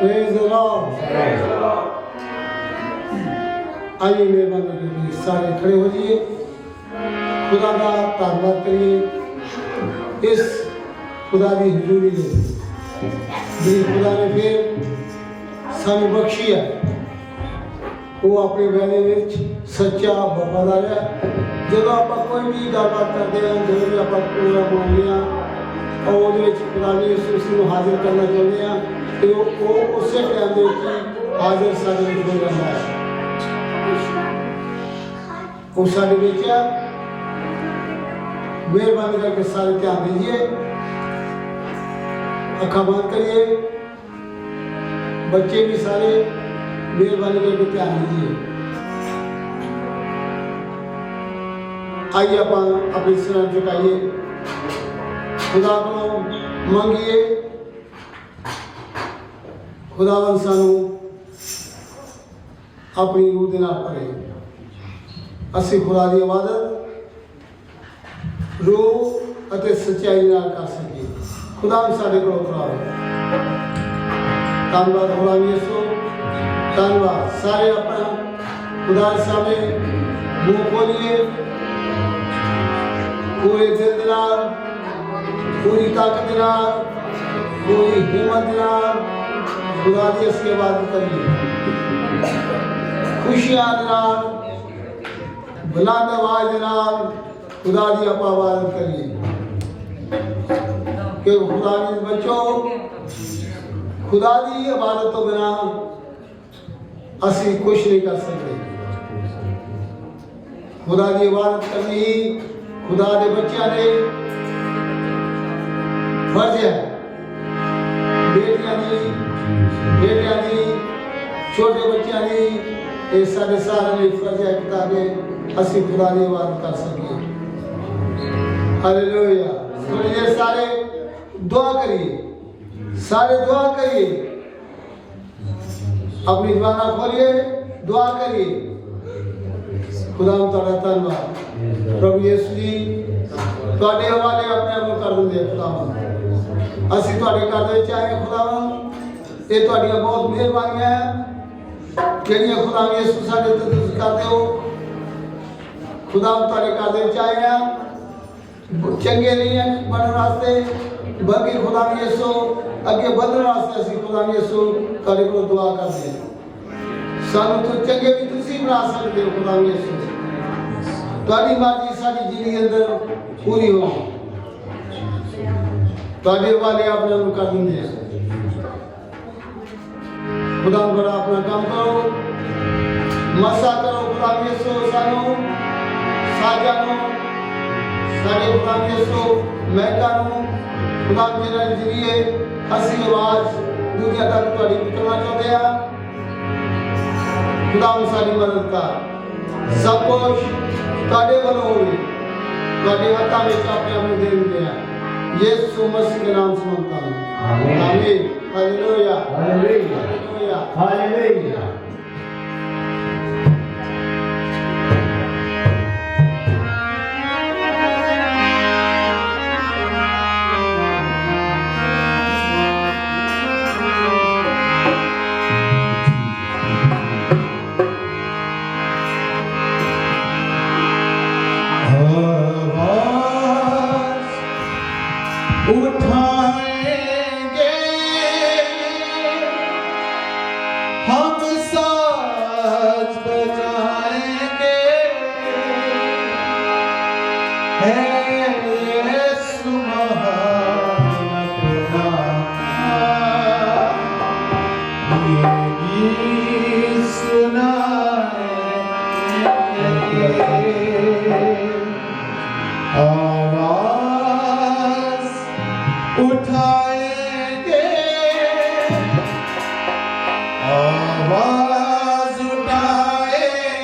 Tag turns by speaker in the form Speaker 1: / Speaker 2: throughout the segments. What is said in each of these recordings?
Speaker 1: Praise the Lord. आइए मेहरबानी करिए, सारे खड़े हो जाइए, खुदा का धन्यवाद करिए इस खुदा की हजूरी में जी खुदा ने फिर सानू बख्शी है वो अपने वेले में सच्चा वफादार है। जब आप कोई भी गलबात करते हैं, जो भी आप प्रोग्राम बनाते हैं और वो खुदा ने उसको हाजिर करना चाहते हैं तो वो उस टाइम के हाजिर सारे हो जाता है। वो सारे बेचा मेहरबानी करके सारे ध्यान दीजिए, अखा बंद करिए, बच्चे भी सारे मेहरबानी करके ध्यान दीजिए। आइए अपन अपनी सिर झुकाइए, खुदा को मंगिए, खुदावन सानू अपनी रूह दे नाल भरे, असीं खुदा दी इबादत रूह अते सच्चाई नाल कर सकीए। खुदा साडे कोल करावे। धन्नवाद खुदा यीशु, धन्नवाद। सारे अपना खुदा सामने मुंह खोलिए, पूरे दिल दे नाल, पूरी ताकत दे नाल, पूरी हिम्मत दे नाल खुदा दी इसकी इबादत करिए। खुशियां दे नाल, बुलंद आवाज दे नाल खुदा दी आपां इबादत करिए कि खुदा के बच्चों खुदा दी इबादत तो बिना असी कुछ नहीं कर सकते। खुदा की इबादत करनी खुदा के बच्चों ने फर्ज है। बेटियां दी छोटे बच्चों की सारे सारे फर्ज है किताबें असी खुदा की इबादत कर सकिए। हालेलुया। थोड़ी देर सारे दुआ करिए, सारे दुआ करिए, अपनी जुबान खोलिए, दुआ करिए। खुदा तुहाडा धन्नवाद। प्रभु यीशु जी तुहाडे हवाले अपने आप को कर दिंदे खुदावन, असीं तुहाडे घर दे विच आए खुदावन। ये तुहाडीआं बहुत मेहरबानियां हैं जिहड़ियां खुदा यीशु साडे ते तुसीं करदे हो। खुदा तुहाडे घर दे विच आए हैं चंगे नहीं है बनने वास्ते, बल्कि खुदा यीशु अगे बढ़ने वास्ते असीं खुदा यीशु तुहाडे कोल दुआ करदे हां। सानू तो चंगे भी तुसीं बना सकदे हो खुदा यीशु। तुहाडी मर्जी साडी जिंदगी अंदर पूरी हो, तुहाडे वाले अपने आप कर दिंदे हां। खुदा बड़ा अपना काम करो, मसा करो खुदा यीशु। सानू साजानो सारे खुदा यीशु महका खुदा मेरा जरिए असी आवाज दुनिया तक तुहाडी पहुंचाना चाहते हैं। खुदा सारी मदद कर, सब कुछ तुहाडे वल्लों होवे, तुहाडे हत्थां विच अपने आप नूं दे दिंदे हैं। यीशु मसीह के नाम से मांगता हूं, आमीन। Hallelujah, hallelujah, hallelujah.
Speaker 2: आवाज उठाएंगे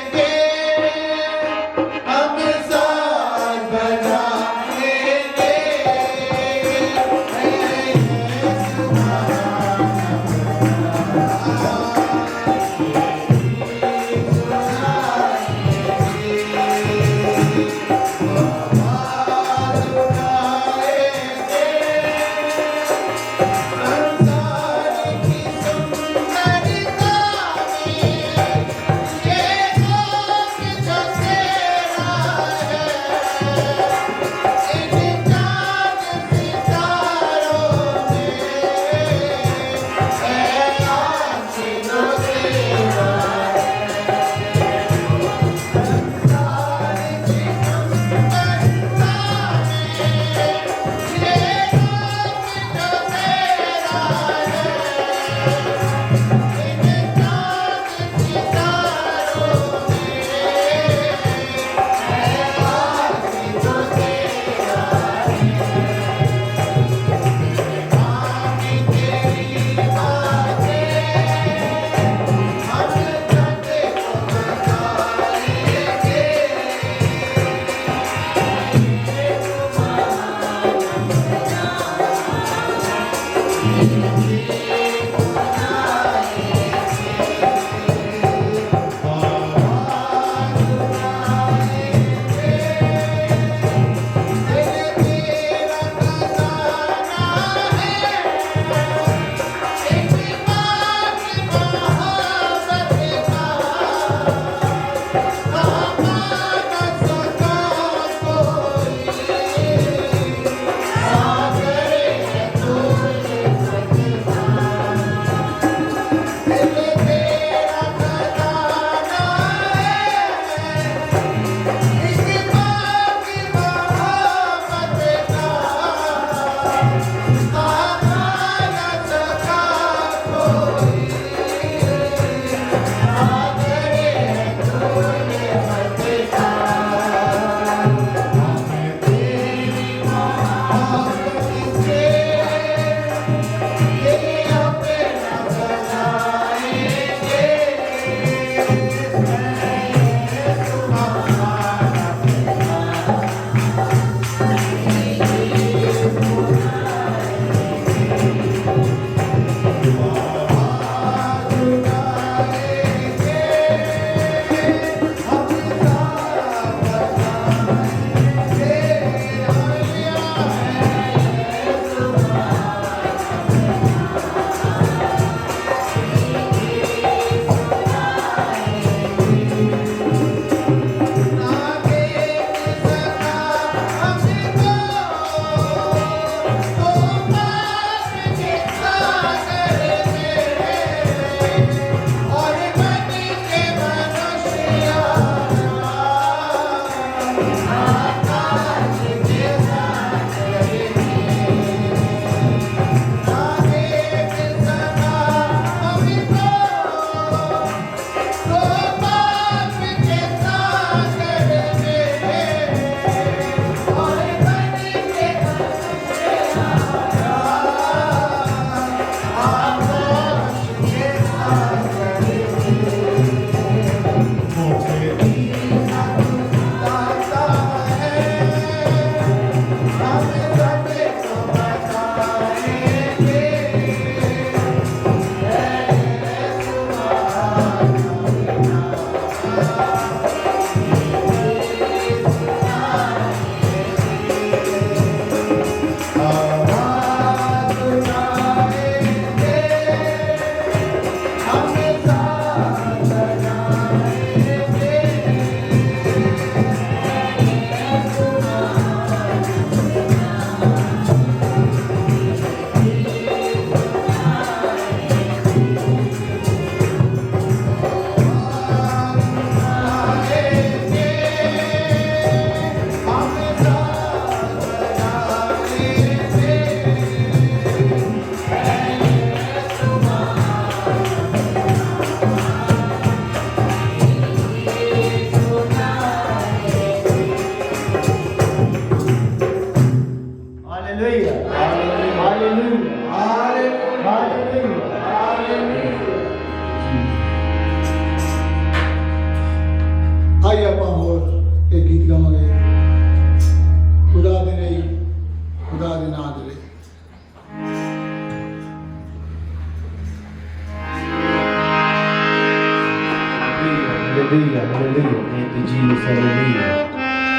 Speaker 2: Hallelujah, hallelujah. Thank you, Jesus, hallelujah.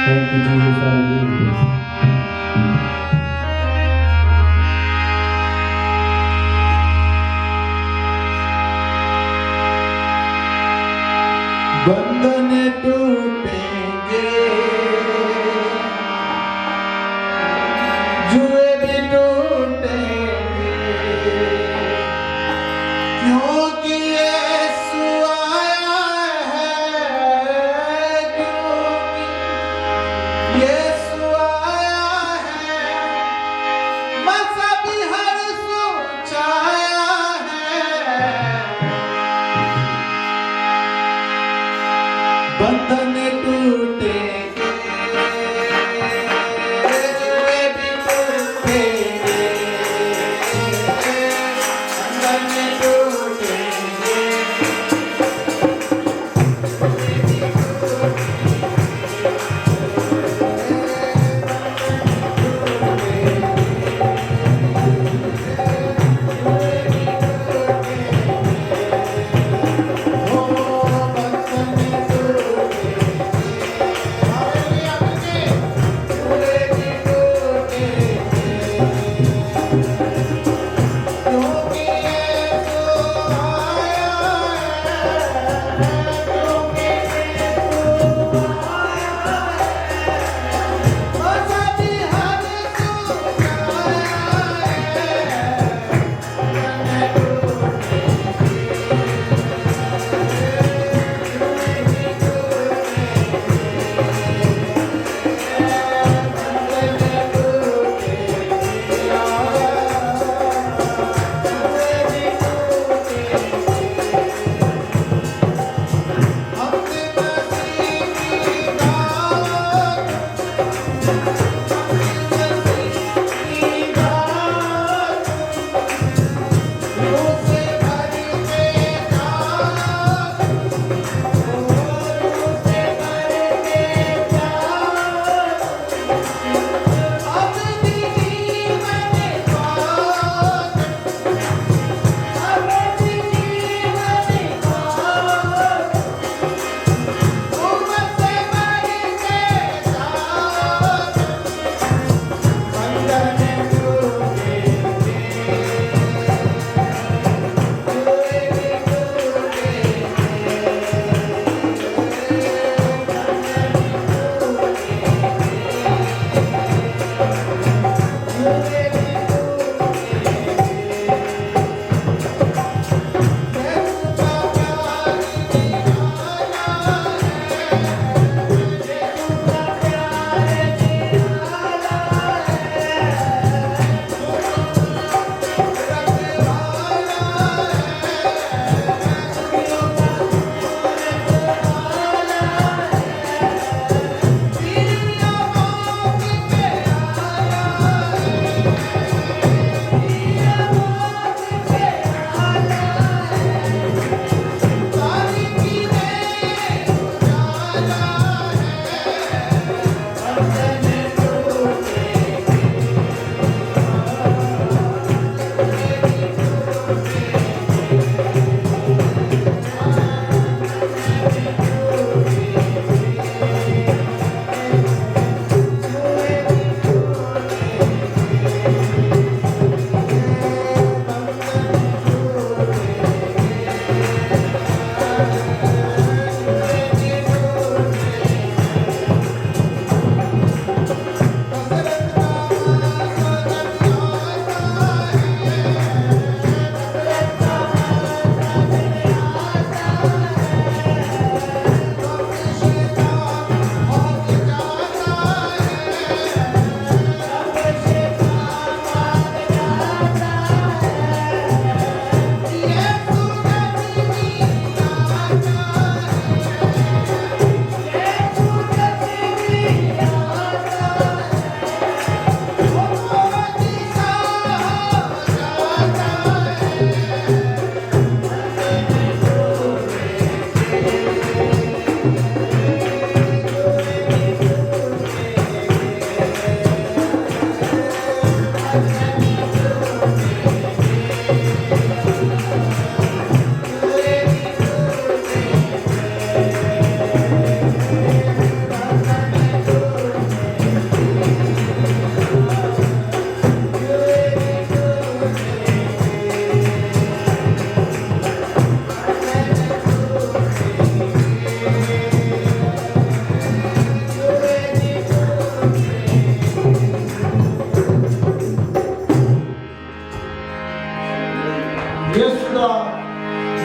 Speaker 2: Thank you, Jesus, hallelujah. बंधन टूटेंगे, जुए भी टूटेंगे, क्योंकि यीशु आया है, क्योंकि यीशु आया है, मज़हबी हर सोचाया है, बंधन टूटेंगे,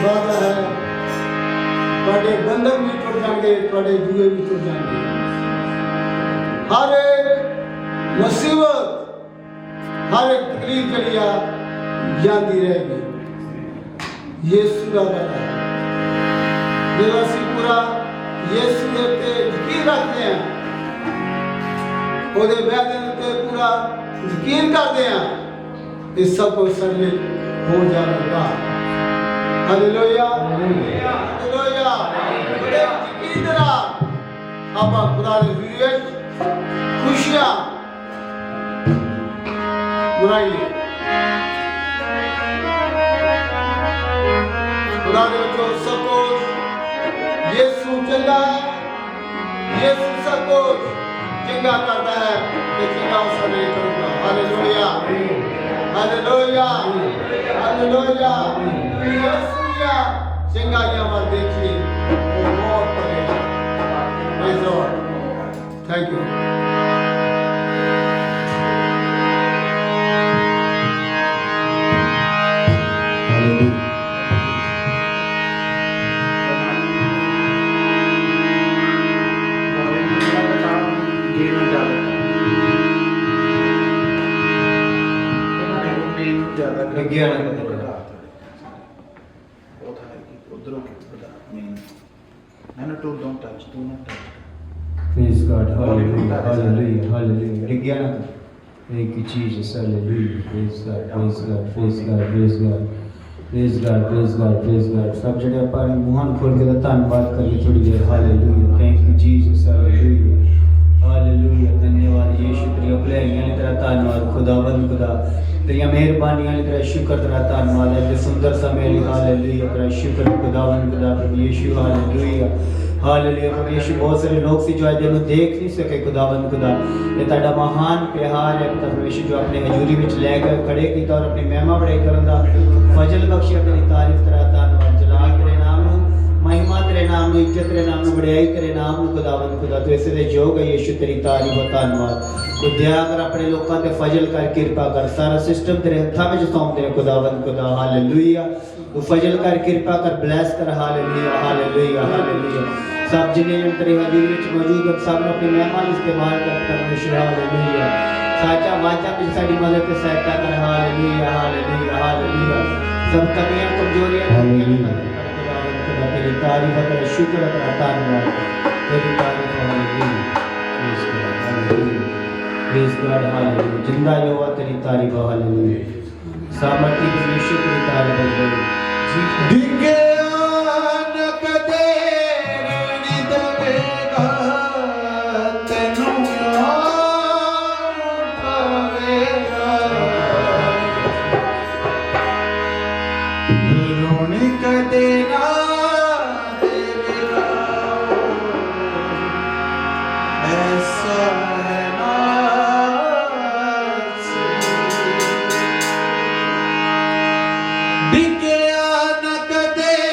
Speaker 1: वादा है ਤੁਹਾਡੇ ਬੰਧਨ ਵੀ ਟੁੱਟ ਜਾਣਗੇ, ਤੁਹਾਡੇ ਜੂਏ ਵੀ ਟੁੱਟ ਜਾਣਗੇ। हर एक मुसीबत, हर एक तकलीफ जड़ी आ जाती रहेगी। यीशु का वादा है, जब ਅਸੀਂ पूरा यीशु के उत्ते यकीन रखते हैं, ਉਹਦੇ ਵਾਅਦੇ ਉੱਤੇ पूरा यकीन करते हैं, ये सब कुछ साडे हो जाएगा। Hallelujah, hallelujah, hallelujah. बड़े यकीन के नाल ਆਪਾਂ खुदा ਦੇ ਵਿਰੁੱਧ खुशियां मनाइए। खुदा दे विचों सब कुछ यीशु चंगा है, यीशु सब कुछ चंगा करता है ते चंगा उस नहीं करूंगा। Hallelujah, hallelujah, hallelujah. यीशु या चंगाइयां मत देखिए, वो मौत पड़ेगा। Praise Lord, thank you.
Speaker 2: Praise God, hallelujah, hallelujah, hallelujah. Thank you, Jesus, hallelujah. Praise God, praise God, praise God, praise God, praise God, praise God, praise God. सब जगह अपने मुहान खोल के धन्यवाद करिए थोड़ी देर। Hallelujah, thank you, Jesus, hallelujah, hallelujah. धन्यवाद यीशु, तेरी भलाइयां ने तेरा धन्यवाद खुदावंद खुदा, तेरी मेहरबानियां ने तेरा शुक्र, तेरा धन्यवाद है कि सुंदर समय लिए। हालेलुया, तेरा शुक्र खुदावंद खुदा प्रभु यीशु। हालेलुया, हालेलुया प्रभु यीशु। बहुत सारे लोग सी जो आज दिन देख नहीं सके खुदावंद खुदा, ये तेरा महान प्यार है प्रभु यीशु जो अपने हजूरी में लेकर खड़े किया और अपनी महिमा बढ़ाई करन दा फजल बख्शिया। तेरी तारीफ, तेरा धन्यवाद, जलाल तेरे नाम नु, महिमा तेरे नाम नु, इज्जत तेरे नाम नु, बढ़ाई तेरे नाम नु खुदावंद खुदा। तो ऐसे दे योग है यीशु, तेरी तारीफ और धन्यवाद। तो दया कर अपने लोगों ते फजल कर, कृपा कर, सारा सिस्टम तेरे हत्था में सौंप दे खुदावंद खुदा। हालेलुया, तू फजल कर, कृपा कर, ब्लेस कर। Hallelujah, hallelujah, hallelujah. सब जिन्हें जन तेरी हजूरी में मौजूद है सब अपनी मेहमान इस्तेमाल कर परमेश्वर। हालेलुया, साचा वाचा में साडी मदद के सहायता कर। Hallelujah, hallelujah, hallelujah. सब कमियां कमजोरियां हालेलुया,
Speaker 1: तेरी तारीफ तेरा शुक्र तेरा धन्यवाद, तेरी तारीफ। Hallelujah,
Speaker 2: praise God, hallelujah. जिंदा यहोवा तेरी तारीफ। हालेलुया, सामर्थी परमेश्वर तेरी तारीफ है।
Speaker 1: दिखे आनक तेरी देगा तेनू आवेगा, रोने का देना देगा, ऐसा है ना दिखे आनक तेरी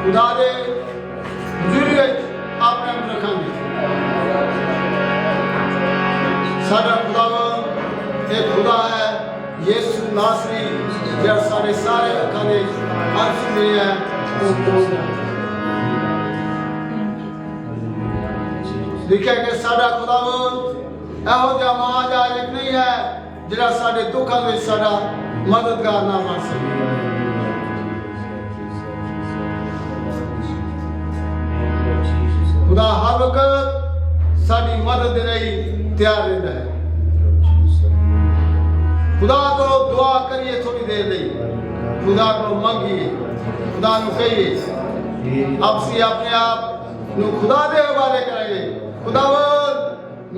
Speaker 1: खुदा दे जुरिए आपने रखेंगे सारा खुदा एक खुदा है यीशु नासरी जो सारे सारे अखां दे अर्श में है लिखा कि साडा खुदावंद एहो जिहा महायाजक नहीं है जिहड़ा साडे दुखां विच साडा मददगार ना बन सके खुदा हर वक्त साडी मदद दे लई तैयार रहता है खुदा को दुआ करिए थोड़ी देर लई खुदा को मंगिए खुदा नु कहिए आपसी अपने आप नु खुदा दे हवाले करेंगे खुदावंद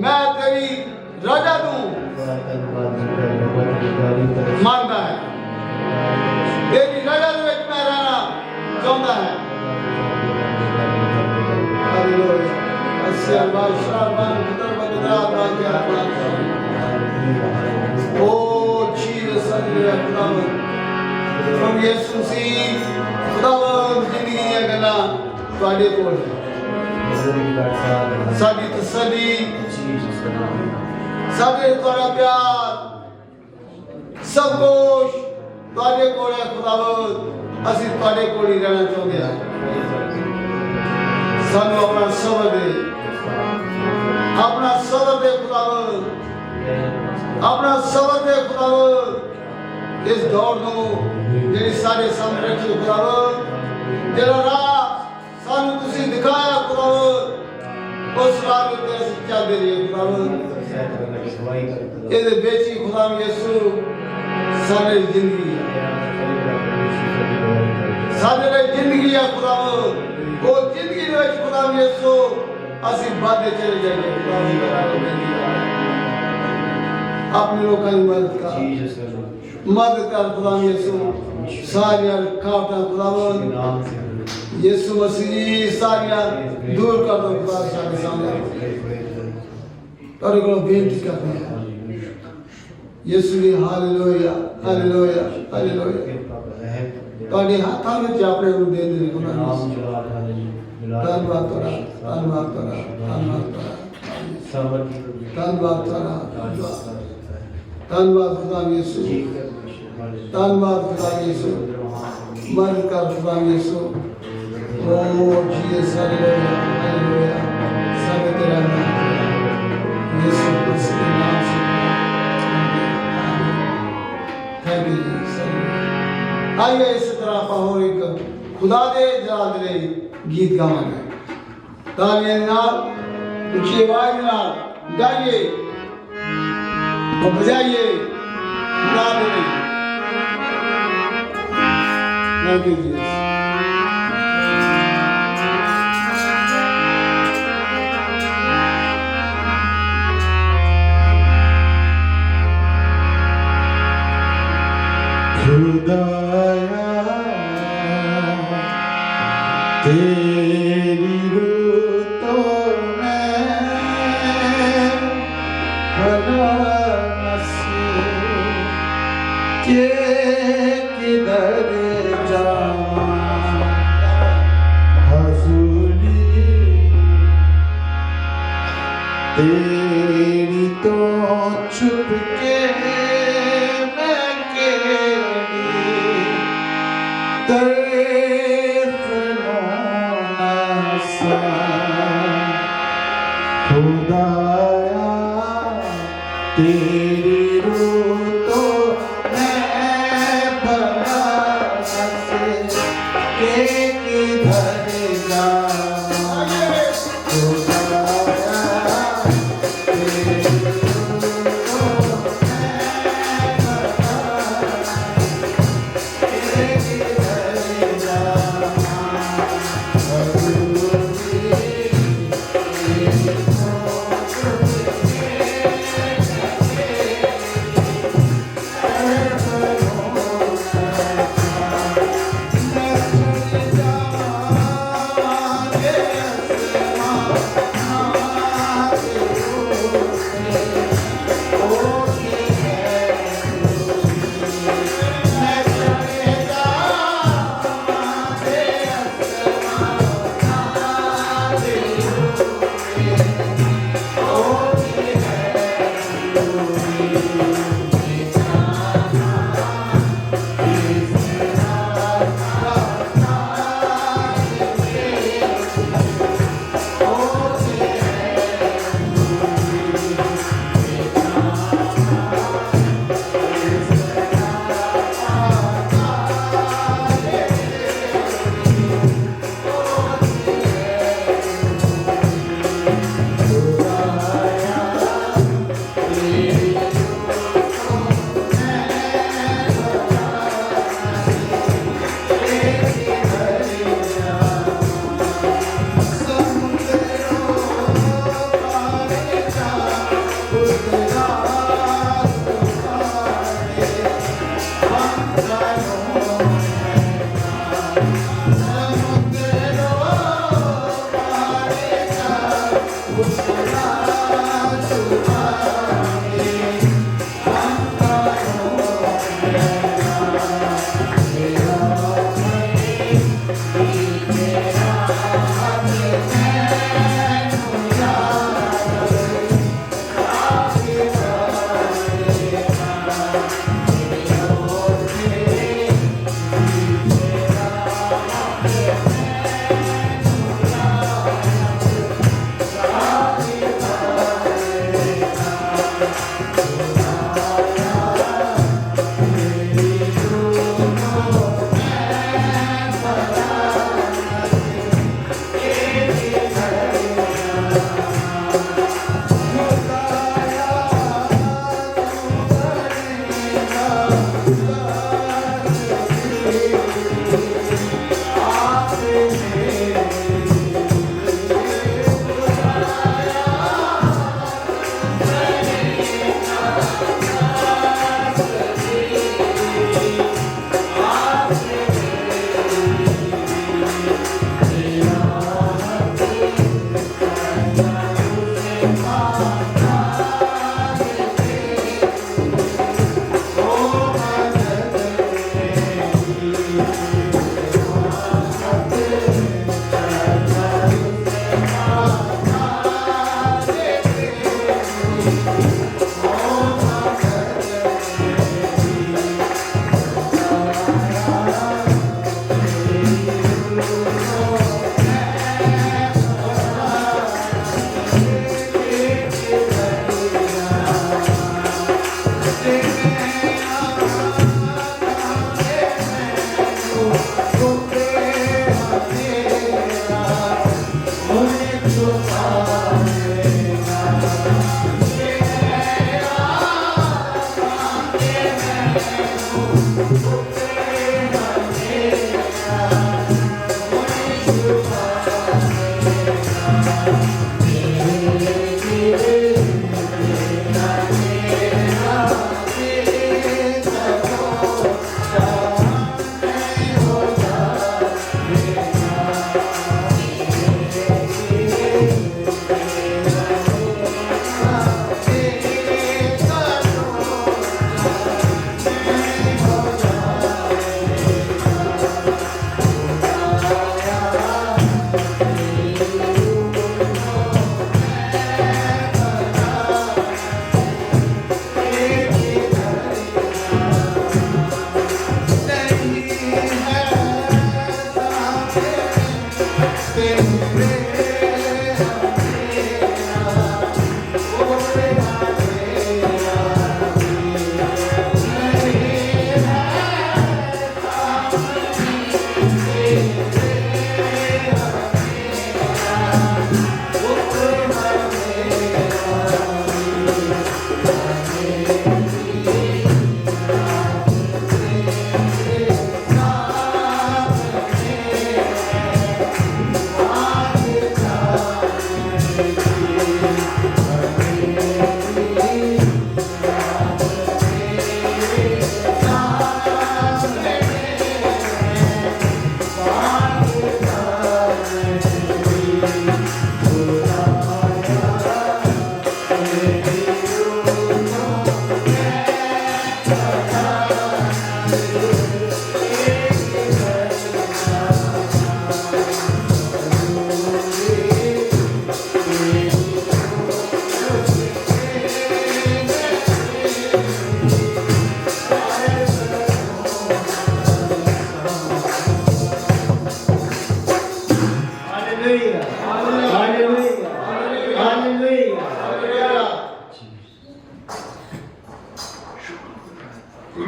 Speaker 1: मैं तेरी रजा दूं मानता है तेरी रजा दे विच मैं रहना चाहता है हालेलुया अस्या बादशाह खुदा बदला बाजा ओ जीसस अल्लाह खुदावंद प्रभु यीशु मसीह खुदावंद जिंदगी दी गल्लां तुहाडे कोल साडी तसल्ली साडे तुहाडा प्यार सब कुछ तुहाडे कोल है खुदावंद असीं तुहाडे कोल ही रहना चाहुंदे हां सानू अपना सबर दे खुदावंद अपना सबर दे खुदावंद इस दौड़ नू जेहड़ी साडे सामने रखी खुदावंद जेहड़ा राह सानू तुसीं दिखाया खुदावंद उस राह ते असीं चलदे रहिए खुदावंद ਇਹਦੇ ਵਿੱਚ ਹੀ खुदा ਯਿਸੂ ਸਾਡੀ ਜ਼ਿੰਦਗੀ ਸਾਡੇ ਲਈ ਜ਼ਿੰਦਗੀ ਹੈ खुदावंद ਉਹ ਜ਼ਿੰਦਗੀ ਦੇ ਵਿੱਚ खुदा ਯਿਸੂ ਅਸੀਂ ਵਾਧੇ ਚਲੇ ਜਾਈਏ खुदावंद अपने लोगों की मदद कर खुदा यीशु सारियां रुकावटां खुदावंद यीशु मसीह सारियां दूर कर दो खुदा सारे सामने तेरे को बेनती करते हैं ਯਿਸੂ ਜੀ ਹਾਲੇਲੂਇਆ ਹਾਲੇਲੂਇਆ ਹਾਲੇਲੂਇਆ ਤੁਹਾਡੇ ਹੱਥਾਂ ਵਿੱਚ ਆਪਣੇ ਨੂੰ ਦੇ ਦੇ ਗੁਨਾਹ ਧੰਨਵਾਦ ਤੁਹਾਡਾ ਧੰਨਵਾਦ ਤੁਹਾਡਾ ਧੰਨਵਾਦ ਤੁਹਾਡਾ ਧੰਨਵਾਦ ਤੁਹਾਡਾ ਧੰਨਵਾਦ ਖੁਦਾ ਯਿਸੂ ਧੰਨਵਾਦ ਖੁਦਾ ਯਿਸੂ ਮਨ ਕਰ ਖੁਦਾ ਯਿਸੂ ਓ ਜੀਸਸ ਹਾਲੇਲੂਇਆ ਹਾਲੇਲੂਇਆ ਸਭ ਤੇਰਾ ਨਾਮ ਯਿਸੂ ਮਸੀਹ ਦੇ ਨਾਮ ਸੇ थैंक यू आइए इस तरह आप और एक खुदा दे जलाल दे गीत गावांगे तालियां नाल ऊंची आवाज नाल गाइए और बजाइए खुदा दे थैंक यू जीसस
Speaker 3: खुदाया तेरी रूतों में भला नसीब के किधर जाऊं हजूरी तेरी तो छुप के खुदाया तेरी रूतों में भला नसीब के किधर जाऊं खुदाया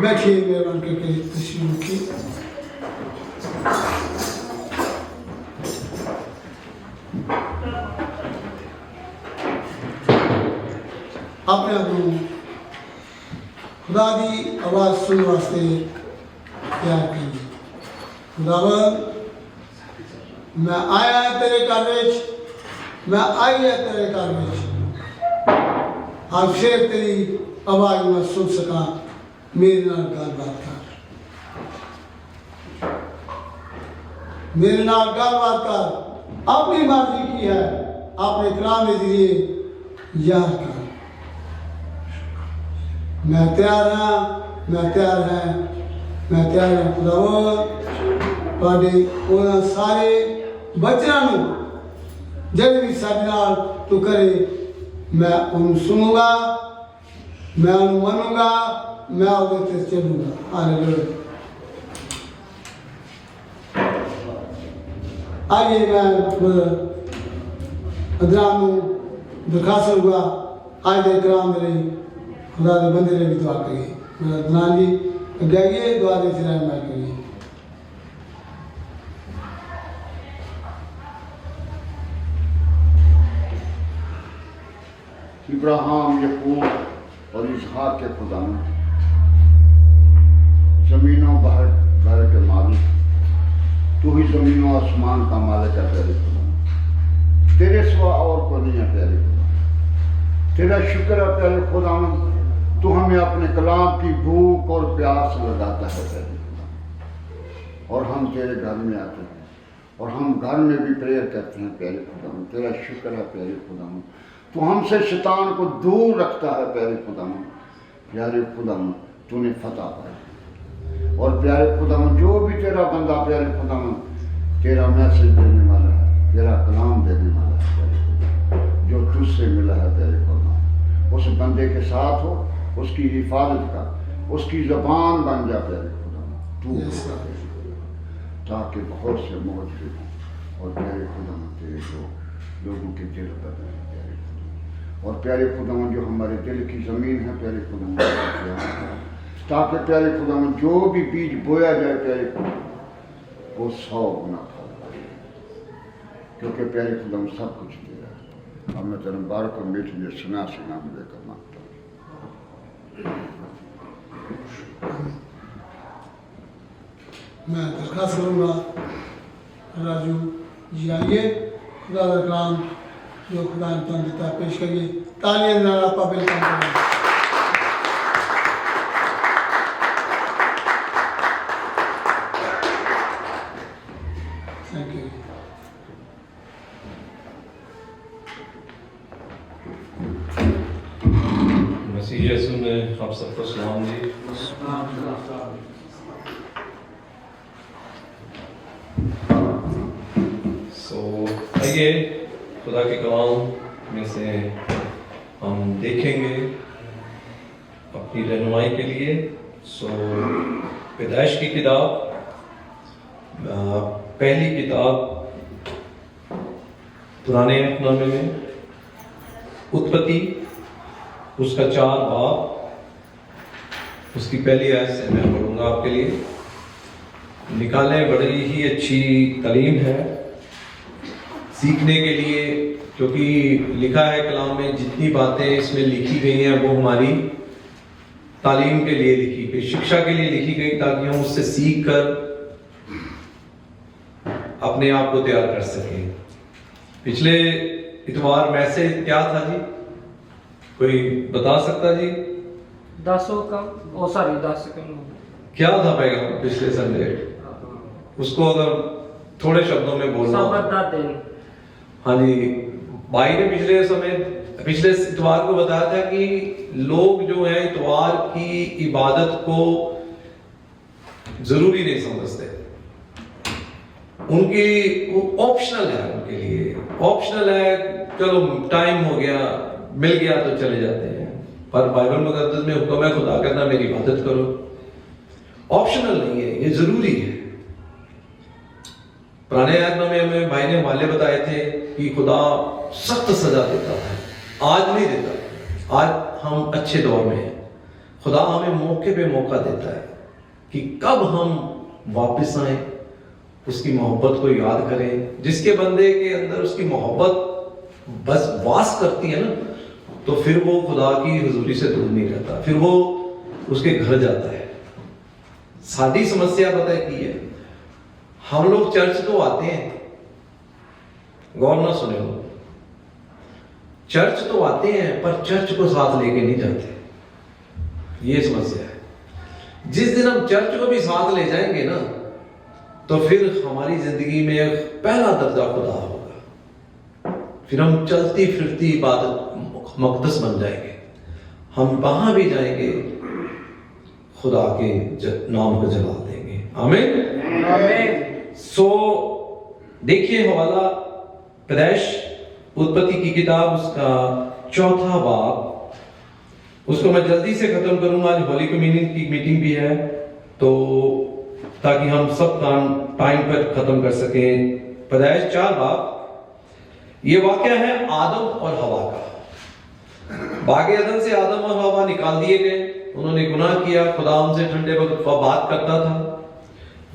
Speaker 1: बैठिए मेहरबान करके तस्वीर की। अपने आप को खुदा की आवाज़ सुनने वास्ते तैयार कीजिए। खुदावन मैं आया है तेरे घर विच, मैं आई है तेरे घर विच, आज फिर तेरी आवाज़ मैं सुन सका, मेरे नाल गलबात कर, मेरे नाल गलबात कर, अपनी मर्जी की है, अपने कलाम के जरिए याद कर। मैं तैयार हाँ, मैं तैयार है, मैं तैयार है। खुदावन तुहाडे उन्हां सारे बच्चों नूं जिहड़े भी साडे नाल तू करे, मैं उन्हें सुनूंगा, मैं उन्हें मनूंगा, मैं उहदे ते चलूंगा। हालेलुया। आइए मैं अदराम दरखास्त करूँगा आज के कलाम के लिए खुदा के बंदे ने भी दुआ करिए। मेरा अदनान जी अगे दुआ दे रहनुमाई करिए।
Speaker 4: इब्राहिम, यकूब और इसहाक के खुदा, जमीनों बहर घर के मालिक, तू ही जमीनों आसमान का मालिक है प्यारे खुदा। तेरे सिवा और को नहीं है प्यारे खुदा। तेरा शुक्र है प्यारे खुदा, तू हमें अपने कलाम की भूख और प्यास लगाता है प्यारे खुदा। और हम तेरे घर में आते हैं और हम घर में भी प्रेयर करते हैं प्यारे खुदा। तेरा शुक्र है प्यारे खुदा, तू हमसे शैतान को दूर रखता है प्यारे खुदा। प्यारे खुदा तूने फतह पाई। और प्यारे खुदा जो भी तेरा बंदा प्यारे खुदा तेरा मैसेज देने वाला है, तेरा कलाम देने वाला है प्यारे खुदा, जो तुझसे मिला है प्यारे खुदा, उस बंदे के साथ हो, उसकी हिफाजत कर, उसकी ज़बान बन जा प्यारे खुदा तू, ताकि बहुत से मौजूद हों और प्यारे खुदा तेरे लोगों के दिल बदले प्यारे खुदा। और प्यारे खुदा जो हमारे दिल की ज़मीन है प्यारे खुदा, ताकि प्यारे खुदा जो भी बीज बोया जाए प्यारे खुदा वो 100 गुना फल, क्योंकि प्यारे खुदा सब कुछ दे रहा है। अब मैं तेरे बारक और मीठी ये सुना सुना में लेकर मांगता हूँ।
Speaker 1: मैं दरखास्त करूँगा राजू जी आइए, खुदा का कलाम जो खुदा ने तुम देता पेश करिए। तालियां नारा आपा वेलकम करें। Thank you.
Speaker 5: मसीह यीशु में आप सबको सलाम जी। आइए खुदा के कलाम में से हम देखेंगे अपनी रहनुमाई के लिए। पैदाइश की किताब, पहली किताब पुराने नामे में, उत्पत्ति उसका 4 बाब, उसकी पहली आयत से मैं पढ़ूंगा आपके लिए। निकालें, बड़ी ही अच्छी तालीम है सीखने के लिए, क्योंकि लिखा है कलाम में जितनी बातें इसमें लिखी गई हैं वो हमारी तालीम के लिए लिखी गई, शिक्षा के लिए लिखी गई, ताकि हम उससे सीख कर अपने आप को तैयार कर सकें। पिछले इतवार मैसेज क्या था जी, कोई बता सकता जी?
Speaker 6: 10 सेकंड
Speaker 5: क्या था पैगाम पिछले संडे? उसको अगर थोड़े शब्दों में बोलना। हाँ जी, भाई ने पिछले इतवार को बताया था कि लोग जो है इतवार की इबादत को जरूरी नहीं समझते, उनकी वो ऑप्शनल है, उनके लिए ऑप्शनल है, चलो टाइम हो गया मिल गया तो चले जाते हैं। पर बाइबल मुकद्दस में हुक्म है खुदा कहता मेरी इबादत करो, ऑप्शनल नहीं है, ये जरूरी है। पुराने आयत में हमें भाई ने हवाले बताए थे कि खुदा सख्त सजा देता है, आज नहीं देता, आज हम अच्छे दौर में हैं। खुदा हमें मौके पे मौका देता है कि कब हम वापस आए, उसकी मोहब्बत को याद करें। जिसके बंदे के अंदर उसकी मोहब्बत बस वास करती है ना, तो फिर वो खुदा की हुजूरी से दूर नहीं रहता, फिर वो उसके घर जाता है। सादी समस्या पता है की है, हम लोग चर्च तो आते हैं, गौर ना सुने हो, चर्च तो आते हैं पर चर्च को साथ लेके नहीं जाते, ये समस्या है। जिस दिन हम चर्च को भी साथ ले जाएंगे ना, तो फिर हमारी जिंदगी में पहला दर्जा खुदा होगा, फिर हम चलती फिरती इबादत मक़दस बन जाएंगे, हम वहां भी जाएंगे खुदा के नाम को जलाल देंगे। आमीन आमीन। देखिए हवाला पैदाइश उत्पत्ति की किताब उसका 4था बाब, उसको मैं जल्दी से खत्म करूंगा, आज होली कम्युनियन की मीटिंग भी है, तो ताकि हम सब काम टाइम पर खत्म कर सकें। पैदाइश 4 बाब, ये वाकया है आदम और हवा का। बागे अदन से आदम और हवा निकाल दिए गए, उन्होंने गुनाह किया, खुदा उनसे ठंडे वक्त बात करता था,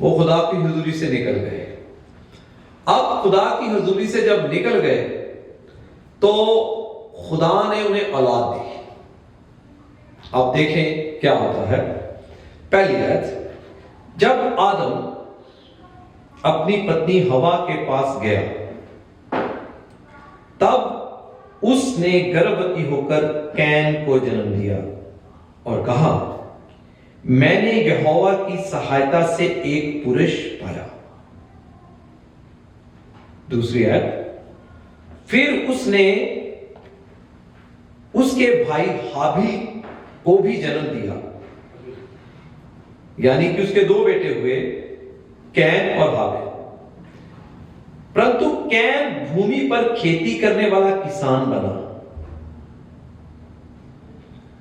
Speaker 5: वो खुदा की हुजूरी से निकल गए। अब खुदा की हुजूरी से जब निकल गए तो खुदा ने उन्हें औलाद दी। अब देखें क्या होता है। पहली आयत, जब आदम अपनी पत्नी हवा के पास गया तब उसने गर्भवती होकर कैन को जन्म दिया और कहा मैंने यहोवा की सहायता से एक पुरुष पाया। दूसरी आयत, फिर उसने उसके भाई हाबिल को भी जन्म दिया, यानी कि उसके 2 बेटे हुए, कैन और हाबिल। परंतु कैन भूमि पर खेती करने वाला किसान बना।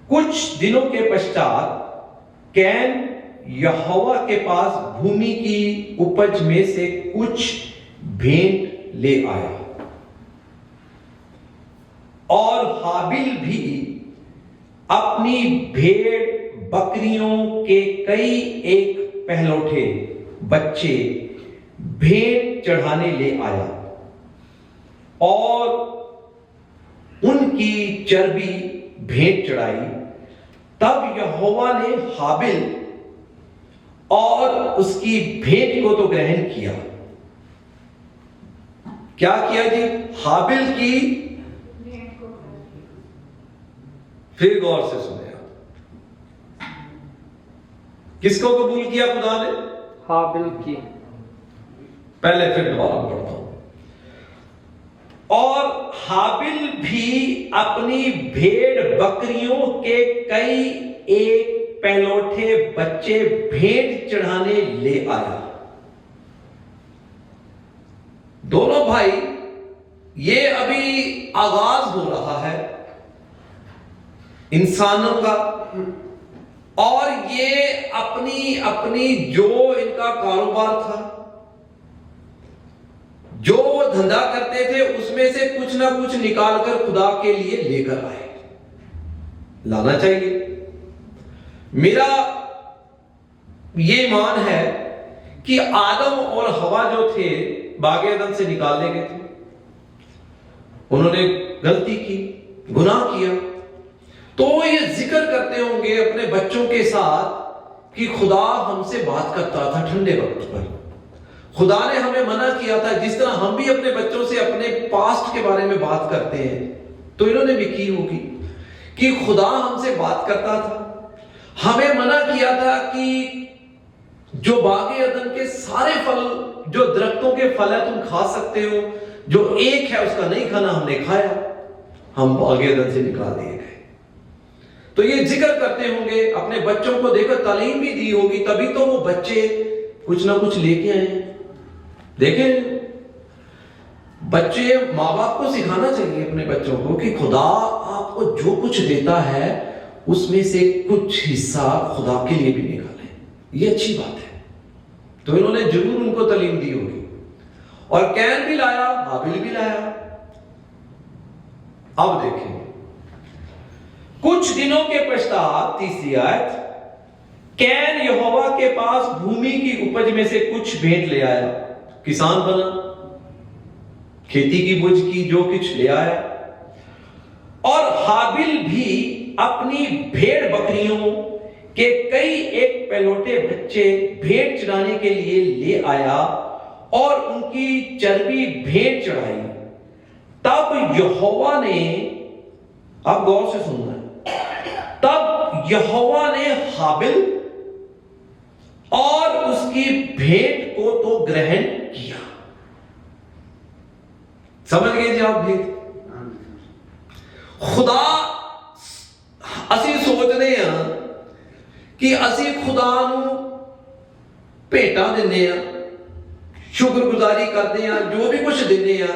Speaker 5: कुछ दिनों के पश्चात कैन यहोवा के पास भूमि की उपज में से कुछ भेंट ले आया और हाबिल भी अपनी भेड़ बकरियों के कई एक पहलौठे बच्चे भेंट चढ़ाने ले आया और उनकी चर्बी भेंट चढ़ाई। तब यहोवा ने हाबिल और उसकी भेंट को तो ग्रहण किया। क्या किया जी? हाबिल की, फिर गौर से सुने आप, किसको कबूल किया खुदा ने?
Speaker 6: हाबिल की।
Speaker 5: पहले फिर दोबारा पढ़ता हूं। और हाबिल भी अपनी भेड़ बकरियों के कई एक पहलौठे बच्चे भेंट चढ़ाने ले आया। दोनों भाई, ये अभी आगाज हो रहा है इंसानों का, और ये अपनी अपनी जो इनका कारोबार था, जो वो धंधा करते थे, उसमें से कुछ ना कुछ निकालकर खुदा के लिए लेकर आए। लाना चाहिए। मेरा ये ईमान है कि आदम और हवा जो थे बागे अदन से निकालने गए थे, उन्होंने गलती की, गुनाह किया, तो वो ये जिक्र करते होंगे अपने बच्चों के साथ कि खुदा हमसे बात करता था ठंडे वक्त पर, खुदा ने हमें मना किया था। जिस तरह हम भी अपने बच्चों से अपने पास्ट के बारे में बात करते हैं, तो इन्होंने भी की होगी कि खुदा हमसे बात करता था, हमें मना किया था कि जो बागे अदन के सारे फल, जो दरख्तों के फल है तुम खा सकते हो, जो एक है उसका नहीं खाना। हमने खाया, हम बागे अदन से निकाल दिए गए। तो ये जिक्र करते होंगे, अपने बच्चों को देखकर तालीम भी दी होगी, तभी तो वो बच्चे कुछ ना कुछ लेके आए। देखें, बच्चे, माँ बाप को सिखाना चाहिए अपने बच्चों को कि खुदा आपको जो कुछ देता है उसमें से कुछ हिस्सा खुदा के लिए भी निकालें। ये अच्छी बात है। तो इन्होंने जरूर उनको तालीम दी होगी। और कैन भी लाया, हाबिल भी लाया। अब देखें, कुछ दिनों के पश्चात, तीसरी आयत, कैन यहोवा के पास भूमि की उपज में से कुछ भेंट ले आया। किसान बना, खेती की बुझ की, जो कुछ ले आया। और हाबिल भी अपनी भेड़ बकरियों के कई एक पहलौठे बच्चे भेंट चढ़ाने के लिए ले आया और उनकी चर्बी भेंट चढ़ाई। तब यहोवा ने, अब गौर से सुनना है, तब यहोवा ने हाबिल और उसकी भेंट को तो ग्रहण किया। समझ गए जी आप भेंट? खुदा, ਅਸੀਂ ਸੋਚਦੇ ਆ ਕਿ ਅਸੀਂ ਖੁਦਾ ਨੂੰ ਭੇਟਾਂ ਦਿੰਦੇ ਆ, ਸ਼ੁਕਰਗੁਜ਼ਾਰੀ ਕਰਦੇ ਆ, ਜੋ ਵੀ ਕੁਝ ਦਿੰਦੇ ਆ,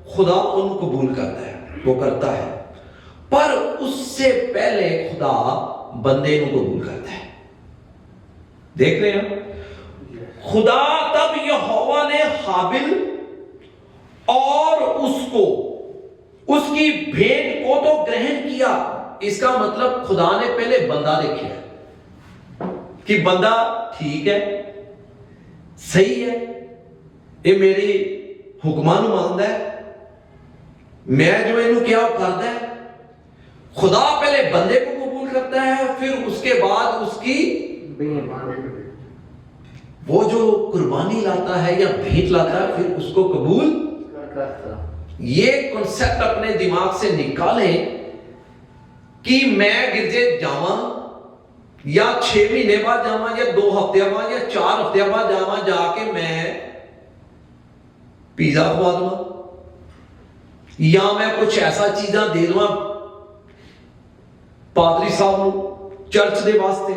Speaker 5: खुदा उनको कबूल करता है, वो करता है। पर उससे पहले खुदा बंदे को कबूल करता है। देख रहे हैं, खुदा तब यहोवा ने हाबिल और उसको, उसकी भेंट को तो ग्रहण किया। इसका मतलब खुदा ने पहले बंदा देखा कि बंदा ठीक है, सही है, ये मेरी हुक्मां नूं मानदा है, मैं जो इनू क्या करता है। खुदा पहले बंदे को कबूल करता है, फिर उसके बाद उसकी वो जो कुर्बानी लाता है या भेंट लाता है, फिर उसको कबूल करता। ये कॉन्सेप्ट अपने दिमाग से निकालें कि मैं गिरजे जावा या 6 महीने बाद जावा या 2 हफ्ते बाद या 4 हफ्ते बाद जावा, जाके मैं पिज्जा खवा दूंगा या मैं कुछ ऐसा चीजा दे दूंगा पादरी साहब को चर्च के वास्ते।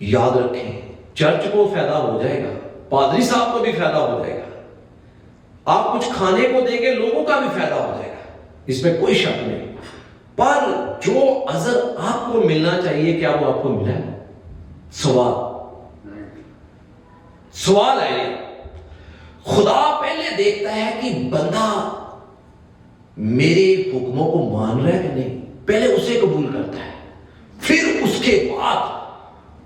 Speaker 5: याद रखें, चर्च को फायदा हो जाएगा, पादरी साहब को भी फायदा हो जाएगा, आप कुछ खाने को देंगे लोगों का भी फायदा हो जाएगा, इसमें कोई शक नहीं। पर जो अजर आपको मिलना चाहिए, क्या वो आपको मिला है? सवाल है। खुदा पहले देखता है कि बंदा मेरे हुक्मों को मान रहा है कि नहीं, पहले उसे कबूल करता है, फिर उसके बाद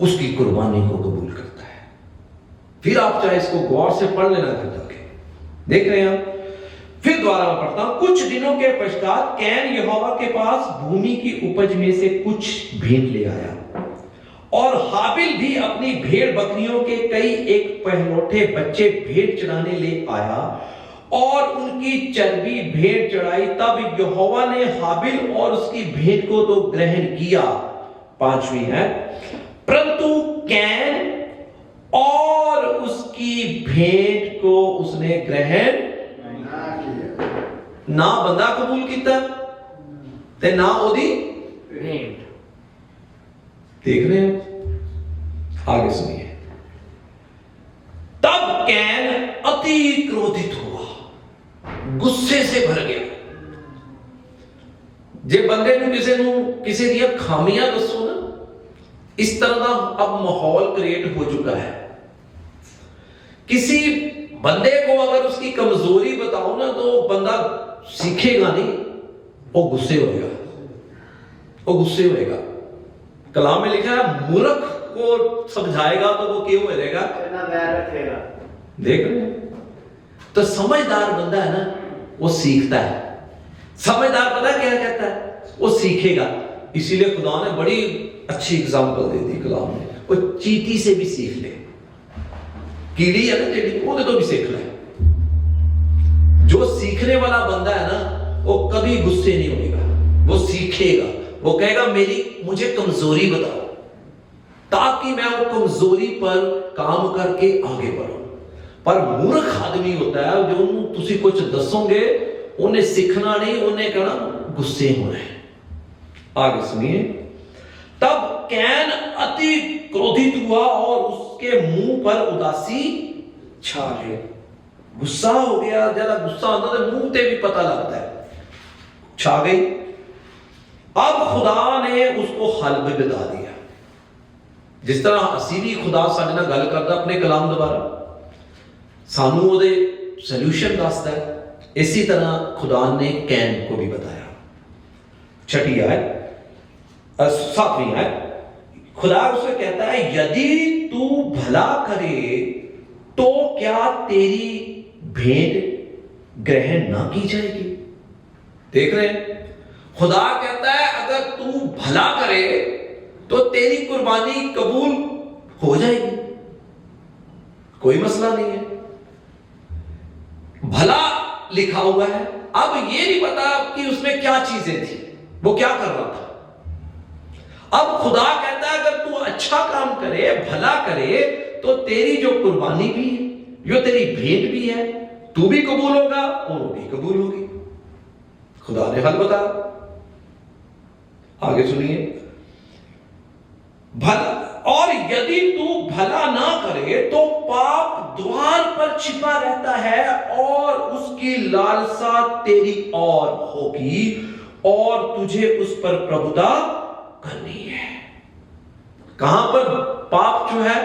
Speaker 5: उसकी कुर्बानी को कबूल करता है। फिर आप चाहे इसको गौर से पढ़ लेना, देख रहे हैं। फिर दोबारा मैं पढ़ता हूं। कुछ दिनों के पश्चात कैन यहोवा के पास भूमि की उपज में से कुछ भेंट ले आया और हाबिल भी अपनी अपनी भेड़ बकरियों के कई एक पहलौठे बच्चे भेड़ चराने ले आया और उनकी चर्बी भेड़ चढ़ाई। तब यहोवा ने हाबिल और उसकी भेड़ को तो ग्रहण किया। 5वीं है, परंतु कैन और उसकी भेड़ को उसने ग्रहण ना बंदा कबूल किया ते ना ओदी
Speaker 6: भेंट।
Speaker 5: देख रहे हैं, आगे सुनिए। तब कैन अति क्रोधित हुआ, गुस्से से भर गया। जे बंदे ਨੂੰ ਕਿਸੇ ਦੀਆਂ ਖਾਮੀਆਂ ਦੱਸੋ ਨਾ, इस तरह का अब माहौल क्रिएट हो चुका है। किसी बंदे को अगर उसकी कमजोरी बताओ ना तो बंदा सीखेगा नहीं, वो गुस्से होएगा, वो गुस्से होएगा। कलाम में लिखा है मूर्ख को समझाएगा तो वो क्यों रहेगा, देख रहे हैं। तो समझदार बंदा है ना, वो सीखता है। समझदार पता क्या कहता है, वो सीखेगा। इसीलिए खुदा ने बड़ी अच्छी एग्जांपल दे दी कलाम में, वो चींटी से भी सीख ले। कीड़ी है ना जेडी, वो तो भी सीख ले। जो सीखने वाला बंदा है ना, वो कभी गुस्से नहीं होगा, वो सीखेगा। वो कहेगा मुझे कमजोरी बताओ, ताकि मैं वो कमजोरी पर काम करके आगे बढ़ूं। पर मूर्ख आदमी होता है जो तुसी कुछ दसोगे, उन्हें सीखना नहीं, उन्हें कहना गुस्से होना है। आगे सुनिए। तब कैन अति क्रोधित हुआ और उसके मुंह पर उदासी छा गई। गुस्सा हो गया, जरा गुस्सा आता तो मुंह पे भी पता लगता है, छा गई। अब खुदा ने उसको हल भी बता दिया। जिस तरह असी भी खुदा साडे नाल गल करदा अपने कलाम द्वारा, सानू ओदे सॉल्यूशन दसदा है, इसी तरह खुदा ने कैन को भी बताया। 6ठी आयत, 7वीं आयत, खुदा उसे कहता है यदि तू भला करे तो क्या तेरी भेंट ग्रहण ना की जाएगी। देख रहे हैं, खुदा कहता है अगर तू भला करे तो तेरी कुर्बानी कबूल हो जाएगी, कोई मसला नहीं है। भला लिखा हुआ है। अब ये नहीं पता कि उसमें क्या चीजें थी, वो क्या कर रहा था। अब खुदा कहता है अगर तू अच्छा काम करे, भला करे, तो तेरी जो कुर्बानी भी है, जो तेरी भेंट भी है, तू भी कबूल होगा और वो भी कबूल होगी। खुदा ने हल बताया। आगे सुनिए। भला, और यदि तू भला ना करे तो पाप द्वार पर छिपा रहता है और उसकी लालसा तेरी और होगी और तुझे उस पर प्रभुता करनी है। कहां पर पाप जो है,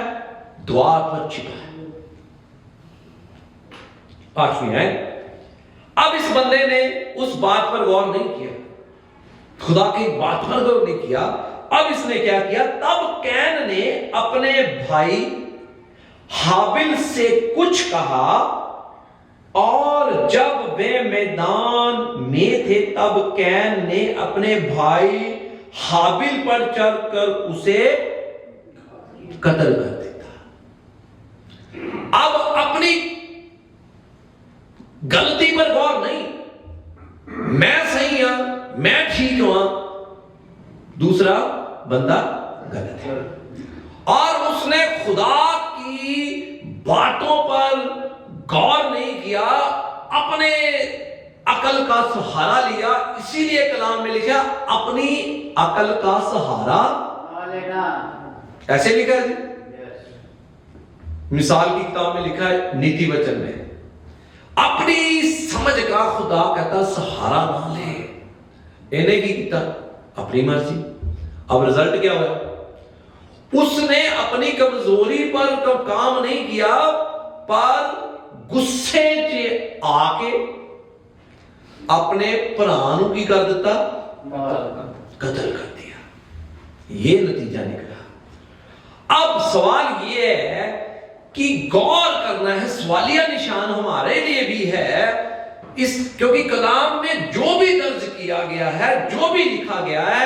Speaker 5: द्वार पर छिपा है। 8वीं है। अब इस बंदे ने उस बात पर गौर नहीं किया, खुदा की बात पर गौर नहीं किया। अब इसने क्या किया, तब कैन ने अपने भाई हाबिल से कुछ कहा और जब वे मैदान में थे तब कैन ने अपने भाई हाबिल पर चढ़कर उसे कत्ल कर देता। अब अपनी गलती पर गौर नहीं, मैं सही हूं, मैं ठीक हूं, दूसरा बंदा गलत है। और उसने खुदा की बातों पर गौर नहीं किया, अपने अकल का सहारा लिया। इसीलिए कलाम में लिखा अपनी अकल का सहारा लेना, ऐसे लिखा है जी। मिसाल की किताब में लिखा है, नीति वचन में, अपनी समझ का खुदा कहता सहारा ना ले। इन्हें की किया अपनी मर्जी। अब रिजल्ट क्या हुआ, उसने अपनी कमजोरी पर काम नहीं किया, पर गुस्से से आके अपने भरा की कर दिता, कत्ल कर दिया। ये नतीजा निकला। अब सवाल यह है कि गौर करना है, सवालिया निशान हमारे लिए भी है इस, क्योंकि कलाम में जो भी दर्ज किया गया है, जो भी लिखा गया है,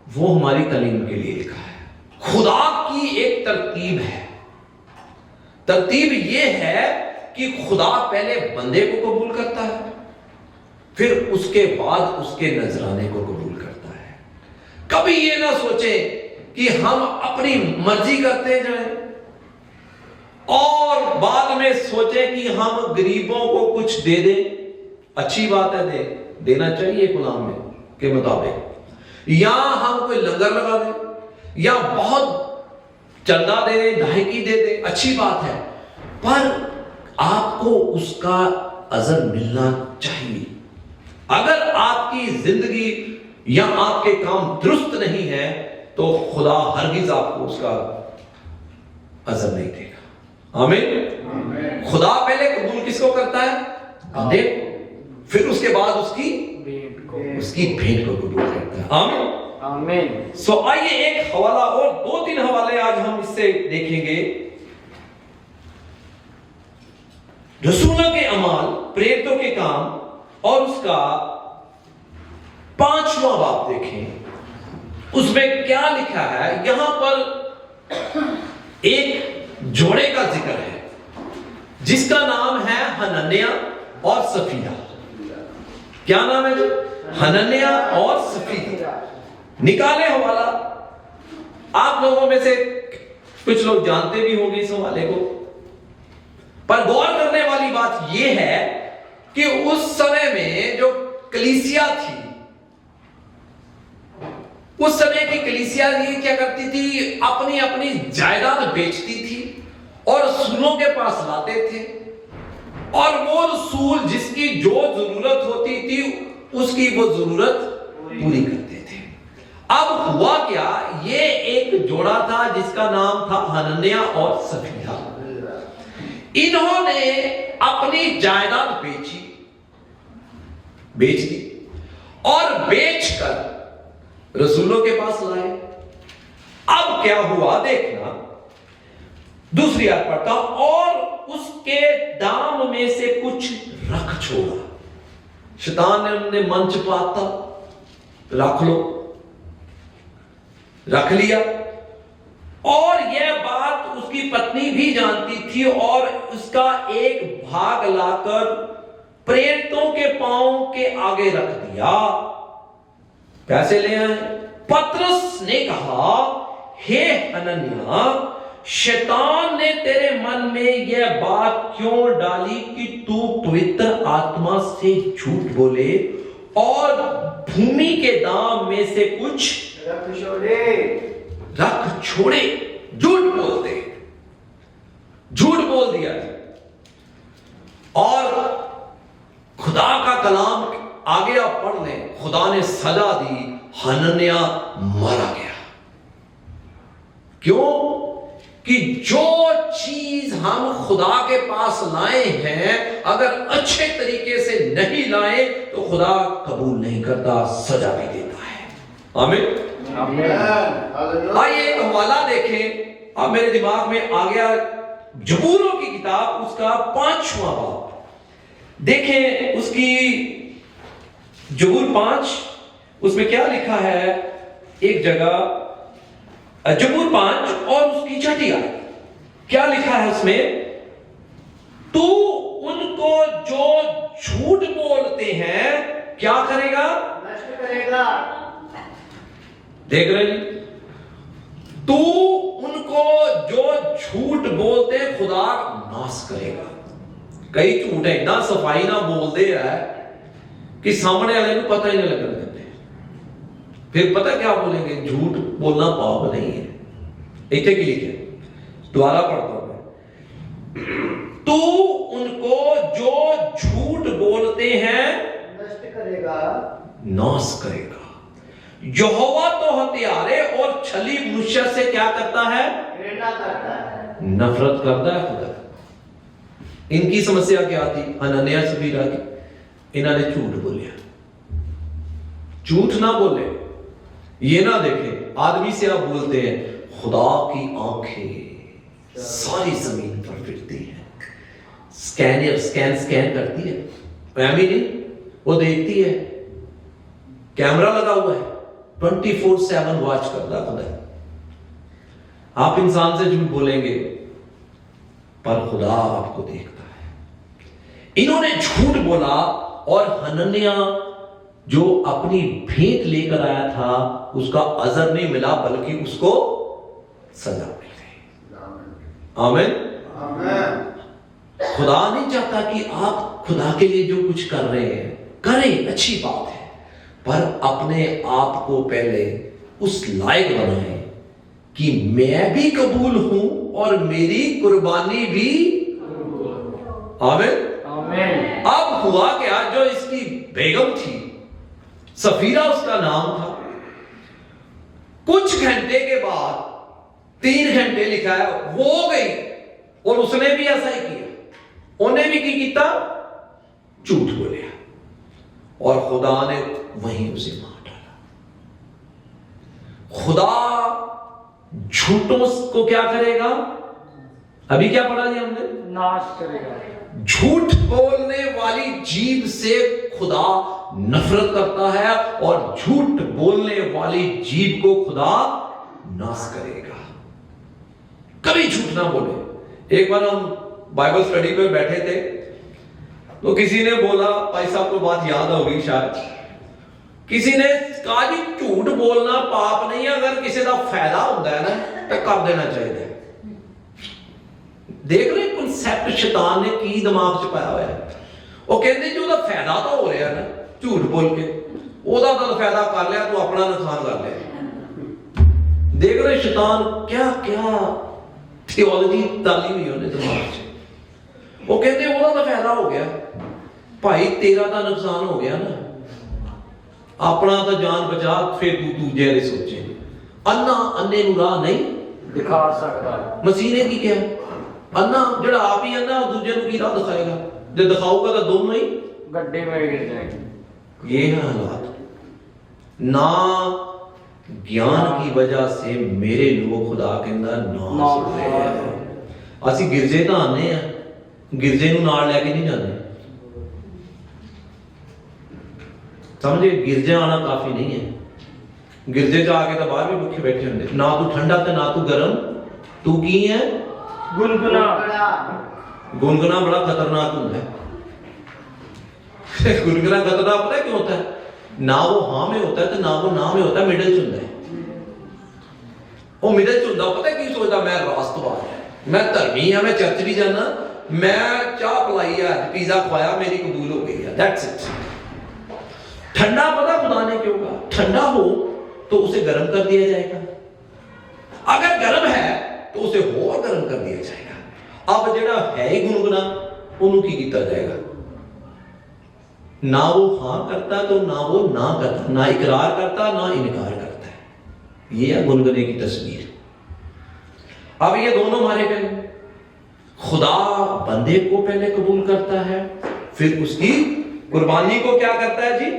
Speaker 5: वो हमारी तालीम के लिए लिखा है। खुदा की एक तरतीब तरतीब है। तरतीब यह है कि खुदा पहले बंदे को कबूल करता है, फिर उसके बाद उसके नजराने को कबूल करता है। कभी ये ना सोचे कि हम अपनी मर्जी करते जाएं और बाद में सोचे कि हम गरीबों को कुछ दे दें। अच्छी बात है, देना चाहिए गुलाम में के मुताबिक, या हम कोई लंगर लगा दें या बहुत चंदा दे दें, ढाईकी दे दें, अच्छी बात है, पर आपको उसका अजर मिलना चाहिए। अगर आपकी जिंदगी या आपके काम दुरुस्त नहीं है तो खुदा हरगिज आपको उसका अजर नहीं देगा। आमीन। खुदा पहले कबूल किसको करता है? बंदे, फिर उसके बाद उसकी भेंट को कबूल करता है। आमीन आमीन। सो आइए एक हवाला और 2-3 हवाले आज हम इससे देखेंगे। रसूलों के अमाल, प्रेरितों के काम और उसका 5वां बाब देखें। उसमें क्या लिखा है? यहां पर एक जोड़े का जिक्र है जिसका नाम है हनन्याह और सफीरा। क्या नाम है? हनन्याह और सफीरा। निकाले हवाला। आप लोगों में से कुछ लोग जानते भी होंगे इस हवाले को, पर गौर करने वाली बात यह है कि उस समय में जो कलीसिया थी, उस समय की कलीसिया ये क्या करती थी? अपनी अपनी जायदाद बेचती थी और रसूलों के पास लाते थे, और वो रसूल जिसकी जो जरूरत होती थी उसकी वो जरूरत पूरी करते थे। अब हुआ क्या? ये एक जोड़ा था जिसका नाम था हनन्याह और सफीरा। इन्होंने अपनी जायदाद बेच दी और बेचकर रसूलों के पास लाए। अब क्या हुआ देखना, दूसरी आयत पढ़ता, और उसके दाम में से कुछ रख छोड़ा। शैतान ने उन्हें मन चपाता, रख लो, रख लिया। और यह बात उसकी पत्नी भी जानती थी और उसका एक भाग लाकर प्रेरितों के पांव के आगे रख दिया। पैसे ले आए। पतरस ने कहा, हे हनन्याह, शैतान ने तेरे मन में यह बात क्यों डाली कि तू पवित्र आत्मा से झूठ बोले और भूमि के दाम में से कुछ रख छोड़े? झूठ बोल दिया। और खुदा का कलाम आगे आप पढ़ लें, खुदा ने सजा दी, हनन्याह मारा गया। क्यों? कि जो चीज हम खुदा के पास लाए हैं, अगर अच्छे तरीके से नहीं लाए तो खुदा कबूल नहीं करता, सजा भी देता है। आमीन। आइए एक हवाला देखें। अब मेरे दिमाग में आ गया जबूरों की किताब, उसका 5वां बाब देखें। उसकी जबूर 5, उसमें क्या लिखा है? एक जगह जबूर 5 और उसकी 6 आयत, क्या लिखा है उसमें? तू उनको जो झूठ बोलते हैं क्या करेगा? नष्ट करेगा। देख रहे हैं? तू उनको जो झूठ बोलते हैं खुदा नाश करेगा। कई झूठ है इतना सफाई ना बोलते है कि सामने वाले को पता ही नहीं लगने देते। फिर पता क्या बोलेंगे? झूठ बोलना पाप नहीं है। एक की लिखे, दोबारा पढ़ता हूं मैं। तू उनको जो झूठ बोलते हैं नष्ट करेगा, नाश करेगा। यहोवा तो हत्यारे और छली मनुष्य से क्या करता है? घृणा करता है, नफरत करता है खुदा। इनकी समस्या क्या थी? हनन्याह सफीरा की, इन्होंने झूठ बोलिया। झूठ ना बोले, ये ना देखें। आदमी से आप बोलते हैं, खुदा की आंखें सारी जमीन पर फिरती हैं, स्कैन करती है, नहीं, वो देखती है, कैमरा लगा हुआ है, 24/7 वॉच करता खुदा। आप इंसान से झूठ बोलेंगे, पर खुदा आपको देखता है। इन्होंने झूठ बोला और हनन्याह जो अपनी भेंट लेकर आया था उसका अजर नहीं मिला, बल्कि उसको सजा मिल गई। आमीन। खुदा नहीं चाहता कि आप खुदा के लिए जो कुछ कर रहे हैं करें, अच्छी बात है, पर अपने आप को पहले उस लायक बनाएं कि मैं भी कबूल हूं और मेरी कुर्बानी भी। आमीन।
Speaker 6: आमीन।
Speaker 5: अब हुआ क्या, जो इसकी बेगम थी, सफीरा उसका नाम था, कुछ घंटे के बाद, 3 घंटे लिखा है, वो गई और उसने भी ऐसा ही किया। उन्हें भी किया, झूठ बोलिया और खुदा ने वहीं उसे मार डाला। खुदा झूठों को क्या करेगा? अभी क्या पढ़ा दिया हमने?
Speaker 6: नाश करेगा।
Speaker 5: झूठ बोलने वाली जीभ से खुदा नफरत करता है और झूठ बोलने वाली जीभ को खुदा नाश करेगा। कभी झूठ ना बोले। एक बार हम बाइबल स्टडी पे बैठे थे तो किसी ने बोला, भाई साहब को बात याद होगी शायद, किसी ने कहा कि झूठ बोलना पाप नहीं है, अगर किसी का फायदा होता है ना तो कर देना चाहिए। देख रहे कॉन्सेप्ट शैतान ने की दिमाग च पाया हुआ है। वो कहते जो फायदा तो हो रहा है ना झूठ बोल के, ओदा तो फायदा कर लिया, तू अपना नुकसान कर लिया। देख रहे शैतान क्या क्या थियोलॉजी डाली हुई उन्हें दिमाग च। वो कहते ओदा तो फायदा हो गया, भाई तेरा तो नुकसान हो गया ना, अपना तो जान बचा, फिर तू दूजे दे सोचे। अन्ना अन्ने नूं राह नहीं
Speaker 6: दिखा सकता।
Speaker 5: मसीह ने की किया? अन्ना जड़ा आप ही अन्ना दूजे को की राह दिखाएगा? जो दिखाऊगा तो दोनों ही
Speaker 6: गड्ढे में गिर जाएंगे।
Speaker 5: ये है हालात। ना ज्ञान की वजह से मेरे लोग खुदा के अंदर नाश हो रहे हैं। असि गिरजे तो आने हैं, गिरजे नूं नाल लेके नहीं जाते। समझे? गिरजे आना काफी नहीं है। गिरजे च आके तो बाहर भी भूखे बैठे होंगे। ना तू ठंडा ते ना तू गर्म, तू की है?
Speaker 6: गुनगुना।
Speaker 5: गुनगुना बड़ा खतरनाक होता है। गुनगुना खतरनाक पता है क्यों होता है? ना वो हाँ में होता है तो ना वो ना में होता है, मिडिल च होता है। वो मिडिल च होता, पता है की सोचता, मैं रास्तबाज है, मैं धर्मी है, मैं चर्च भी जाना, मैं चाह पिलाई है, पिज्जा खवाया, मेरी कबूल हो गई है, दैट्स इट। ठंडा पता खुदा ने क्यों कहा? ठंडा हो तो उसे गर्म कर दिया जाएगा, अगर गर्म है तो उसे और गर्म कर दिया जाएगा। अब जेड़ा है ही गुनगुना, उन्होंने की किया जाएगा? ना वो हाँ करता तो ना वो ना करता, ना इकरार करता ना इनकार करता है। ये है गुनगुने की तस्वीर। अब ये दोनों मारे गए। खुदा बंदे को पहले कबूल करता है, फिर उसकी कुर्बानी को क्या करता है जी?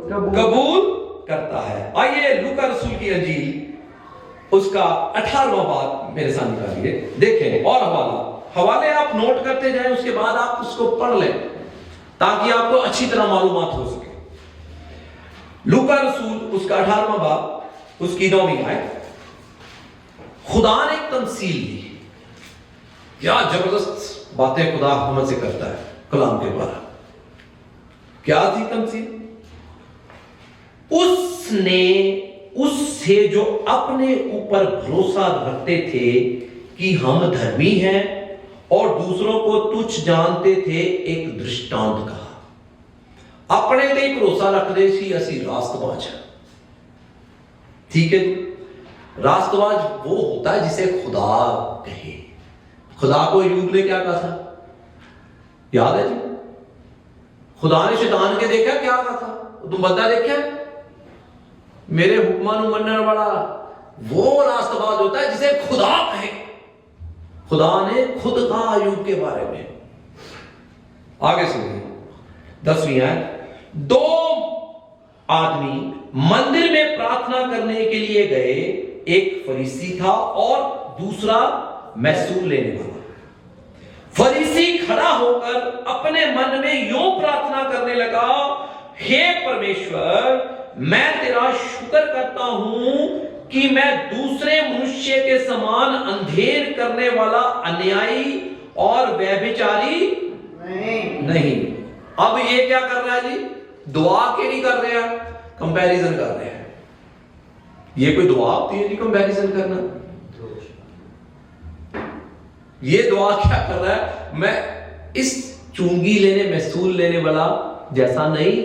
Speaker 5: कबूल करता है। आइए लूका रसूल की अंजील उसका 18वां बाब मेरे साथ निकालिए, देखें। और हवाले आप नोट करते जाएं, उसके बाद आप उसको पढ़ लें ताकि आपको अच्छी तरह मालूमात हो सके। लूका रसूल उसका 18वां बाब उसकी 9वीं आयत। खुदा ने एक तमसील दी। क्या जबरदस्त बातें खुदा हमसे करता है कलाम के द्वारा। क्या थी तमसील? उसने उससे जो अपने ऊपर भरोसा रखते थे कि हम धर्मी हैं और दूसरों को तुच्छ जानते थे, एक दृष्टांत कहा। अपने ते भरोसा रखते सी असी रास्तबाज। ठीक है, रास्तबाज वो होता है जिसे खुदा कहे। खुदा को अय्यूब ने क्या कहा था? याद है जी? खुदा ने शैतान के देखा क्या कहा था? तुम बंदा देखा मेरे हुक्मां नूं मनने वाला वो रास्तबाज होता है जिसे खुदा कहे। खुदा ने खुद कहा अय्यूब के बारे में। आगे सुनिए 10वीं आयत। 2 आदमी मंदिर में प्रार्थना करने के लिए गए, एक फरीसी था और दूसरा महसूल लेने वाला। फरीसी खड़ा होकर अपने मन में यूं प्रार्थना करने लगा, हे परमेश्वर, मैं तेरा शुक्र करता हूं कि मैं दूसरे मनुष्य के समान अंधेर करने वाला अन्यायी और व्यभिचारी नहीं। अब ये क्या कर रहा है जी? दुआ के नहीं कर रहे हैं, कंपैरिजन कर रहे हैं। ये कोई दुआ होती है जी कंपैरिजन करना? ये दुआ क्या कर रहा है? मैं इस चुंगी लेने, महसूल लेने वाला जैसा नहीं।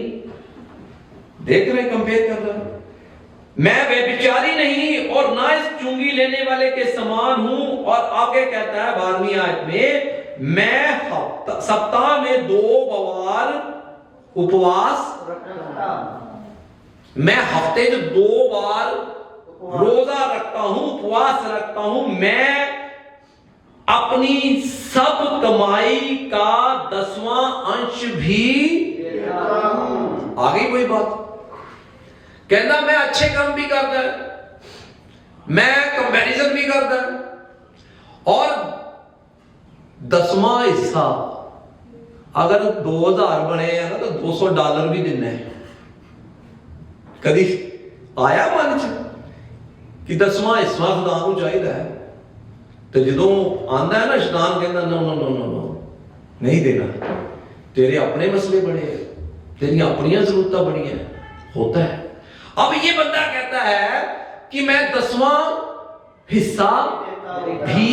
Speaker 5: देख रहे, कंपेयर कर रहा है। मैं व्यभिचारी नहीं और ना इस चुंगी लेने वाले के समान हूं। और आगे कहता है 12वीं आयत में, मैं सप्ताह में 2 बार उपवास, मैं हफ्ते में 2 बार रोजा रखता हूं, उपवास रखता हूं। मैं अपनी सब कमाई का 10वां अंश भी आ गई कोई बात। कहना मैं अच्छे काम भी करता है, मैं कंपैरिजन भी करता है, और 10वां हिस्सा अगर 2000 बने हैं ना तो $200 भी देना है। कभी आया मन च कि 10वां हिस्सा खुदा को चाहिए है? तो जो आंदा है ना शैतान कहता no no no no no नहीं देना, तेरे अपने मसले बड़े हैं, तेरी अपनी जरूरतें बड़ी हैं, होता है। अब ये बंदा कहता है कि मैं 10वां हिस्सा भी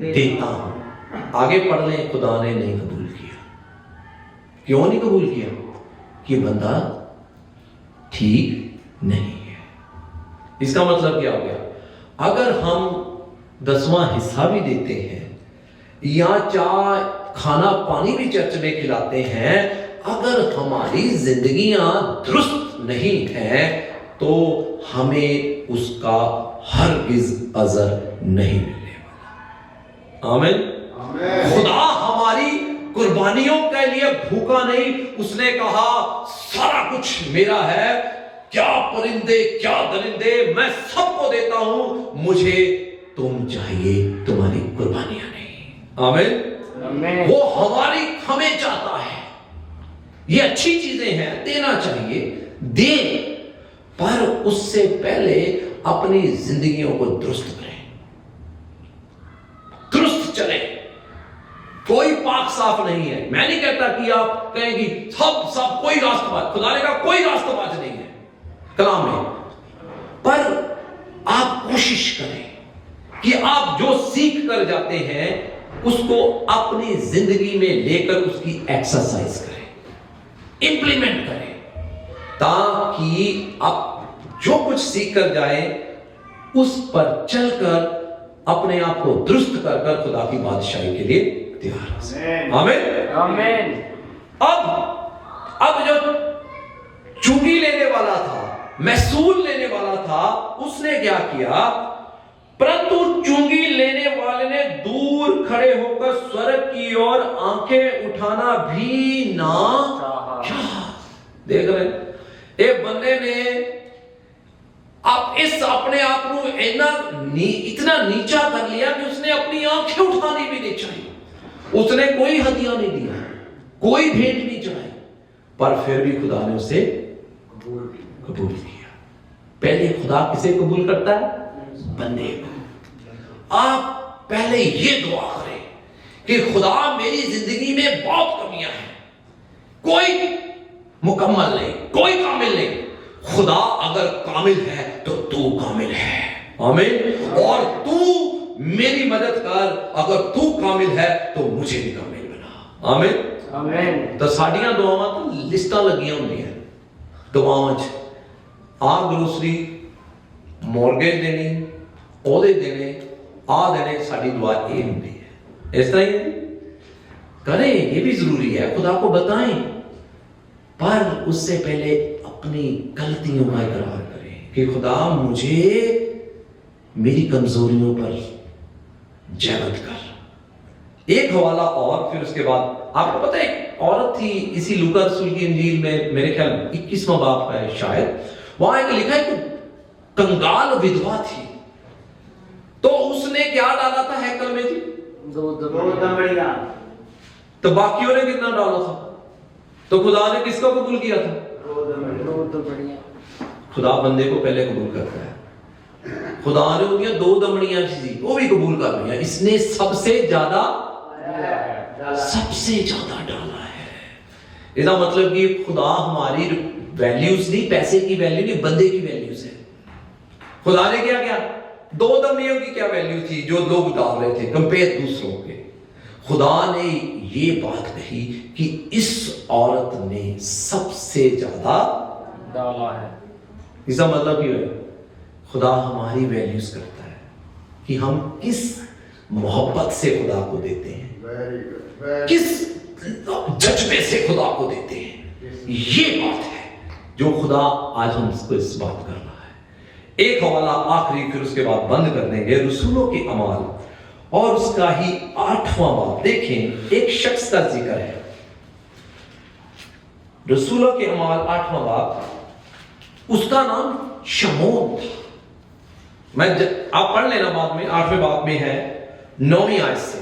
Speaker 5: देता हूं। आगे पढ़ लें, खुदा ने नहीं कबूल किया। क्यों नहीं कबूल किया? कि बंदा ठीक नहीं है। इसका मतलब क्या हो गया? अगर हम 10वां हिस्सा भी देते हैं या चाय खाना पानी भी चर्च में खिलाते हैं, अगर हमारी जिंदगियां दुरुस्त नहीं है तो हमें उसका हरगिज अजर नहीं मिलने वाला। आमीन। खुदा हमारी कुर्बानियों के लिए भूखा नहीं। उसने कहा सारा कुछ मेरा है, क्या परिंदे क्या दरिंदे मैं सबको देता हूं, मुझे तुम चाहिए, तुम्हारी कुर्बानियां नहीं। आमीन। वो हमें चाहता है। ये अच्छी चीजें हैं, देना चाहिए, दे, पर उससे पहले अपनी जिंदगियों को दुरुस्त करें, दुरुस्त चले। कोई पाक साफ नहीं है। मैं नहीं कहता कि आप कहेंगे सब कोई रास्तबाज, खुदा ने कहा कोई रास्तबाज नहीं है कलाम में, पर आप कोशिश करें कि आप जो सीख कर जाते हैं उसको अपनी जिंदगी में लेकर उसकी एक्सरसाइज करें, इंप्लीमेंट करें, ताकि आप जो कुछ सीख कर जाए उस पर चलकर अपने आप को दुरुस्त कर खुदा की बादशाही के लिए तैयार हो जाए। आमीन। आमीन। अब जो चुंगी लेने वाला था, महसूल लेने वाला था, उसने क्या किया? परंतु चुंगी लेने वाले ने दूर खड़े होकर स्वर्ग की ओर आंखें उठाना भी ना चाहा। देख रहे, एक बंदे ने अब इस अपने आप को इतना नीचा कर लिया कि उसने अपनी आंखें उठानी भी नहीं चाहिए। उसने कोई हदिया नहीं दिया, कोई भेंट नहीं चढ़ाई, पर फिर भी खुदा ने उसे कबूल किया। पहले खुदा किसे कबूल करता है? बंदे को। आप पहले ये दुआ करें कि खुदा मेरी जिंदगी में बहुत कमियां हैं, कोई मुकम्मल नहीं, कोई कामिल नहीं। खुदा अगर कामिल है तो तू कामिल है। आमीन। और तू मेरी मदद कर, अगर तू कामिल है तो मुझे भी कामिल बना। आमीन। आमीन। तो साड़ियां दुआवां तो लिस्टां लगियां होंदियां दुआवां च, आ ग्रोसरी, मॉर्गेज देनी, ओहदे देने, आ देने, साड़ी दुआ ये होंदी है। इस तरह ही करें, ये भी जरूरी है, खुदा को बताएं, पर उससे पहले अपनी गलतियों का इकरार करें कि खुदा मुझे मेरी कमजोरियों पर जहमत कर। एक हवाला और फिर उसके बाद आपको पता है, एक औरत थी इसी लूका रसूल की इंजील में, मेरे ख्याल 21वां बाब का है शायद, वहां एक लिखा है कि कंगाल विधवा थी, तो उसने क्या डाला था हैकल में जी?
Speaker 6: 2 दमड़ियां।
Speaker 5: तो बाकियों ने कितना डाला था? तो खुदा ने किसको कबूल किया था?
Speaker 6: 2 दमड़ियां।
Speaker 5: खुदा बंदे को पहले कबूल करता है। खुदा ने उन्हें 2 दमड़ियां सी वो भी कबूल कर लिया। इसने सबसे ज्यादा डाला है। इसका मतलब कि खुदा हमारी वैल्यूज नहीं, पैसे की वैल्यू नहीं, बंदे की वैल्यूज है। खुदा ने क्या किया, 2 दमड़ियों की क्या वैल्यू थी जो लोग डाल रहे थे कंपेयर दूसरों के। खुदा ने ये बात कही कि इस औरत ने सबसे ज्यादा
Speaker 6: डाला है।
Speaker 5: इसका मतलब ये है खुदा हमारी वैल्यूज करता है कि हम किस मोहब्बत से खुदा को देते हैं, किस जज्बे से खुदा को देते हैं। ये बात है जो खुदा आज हमको इस बात कर रहा है। एक हवाला आखिरी, फिर उसके बाद बंद कर देंगे। रसूलों के अमाल और उसका ही 8वां बाब देखें। एक शख्स का जिक्र है, रसूलों के अमाल 8वां बाब, उसका नाम शमौन था। आप पढ़ लेना बाद में, 8वें बाब में है 9वीं आयत से।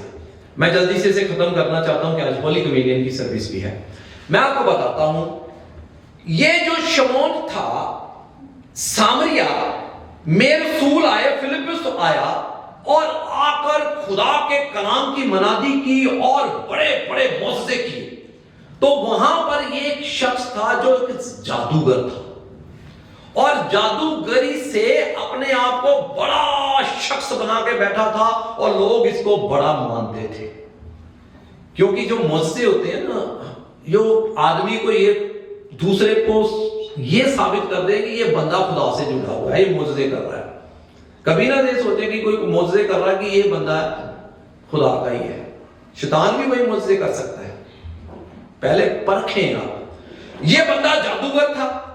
Speaker 5: मैं जल्दी से इसे खत्म करना चाहता हूं कि आज होली कम्युनियन की सर्विस भी है। मैं आपको बताता हूं, ये जो शमौन था सामरिया में रसूल आए, फिलिप्पुस आया और आकर खुदा के कलाम की मनादी की और बड़े बड़े मौजज़े किए। तो वहां पर ये एक शख्स था जो एक जादूगर था और जादूगरी से अपने आप को बड़ा शख्स बना के बैठा था और लोग इसको बड़ा मानते थे। क्योंकि जो मौजज़े होते हैं ना, जो आदमी को ये दूसरे को ये साबित कर दे कि ये बंदा खुदा से जुड़ा हुआ है, ये मौजज़े कर रहा है। कभी ना ये सोचे कि कोई मौजज़े कर रहा है कि ये बंदा खुदा का ही है। शैतान भी वही मौजज़े कर सकता है। पहले परखें आप। ये बंदा जादूगर था,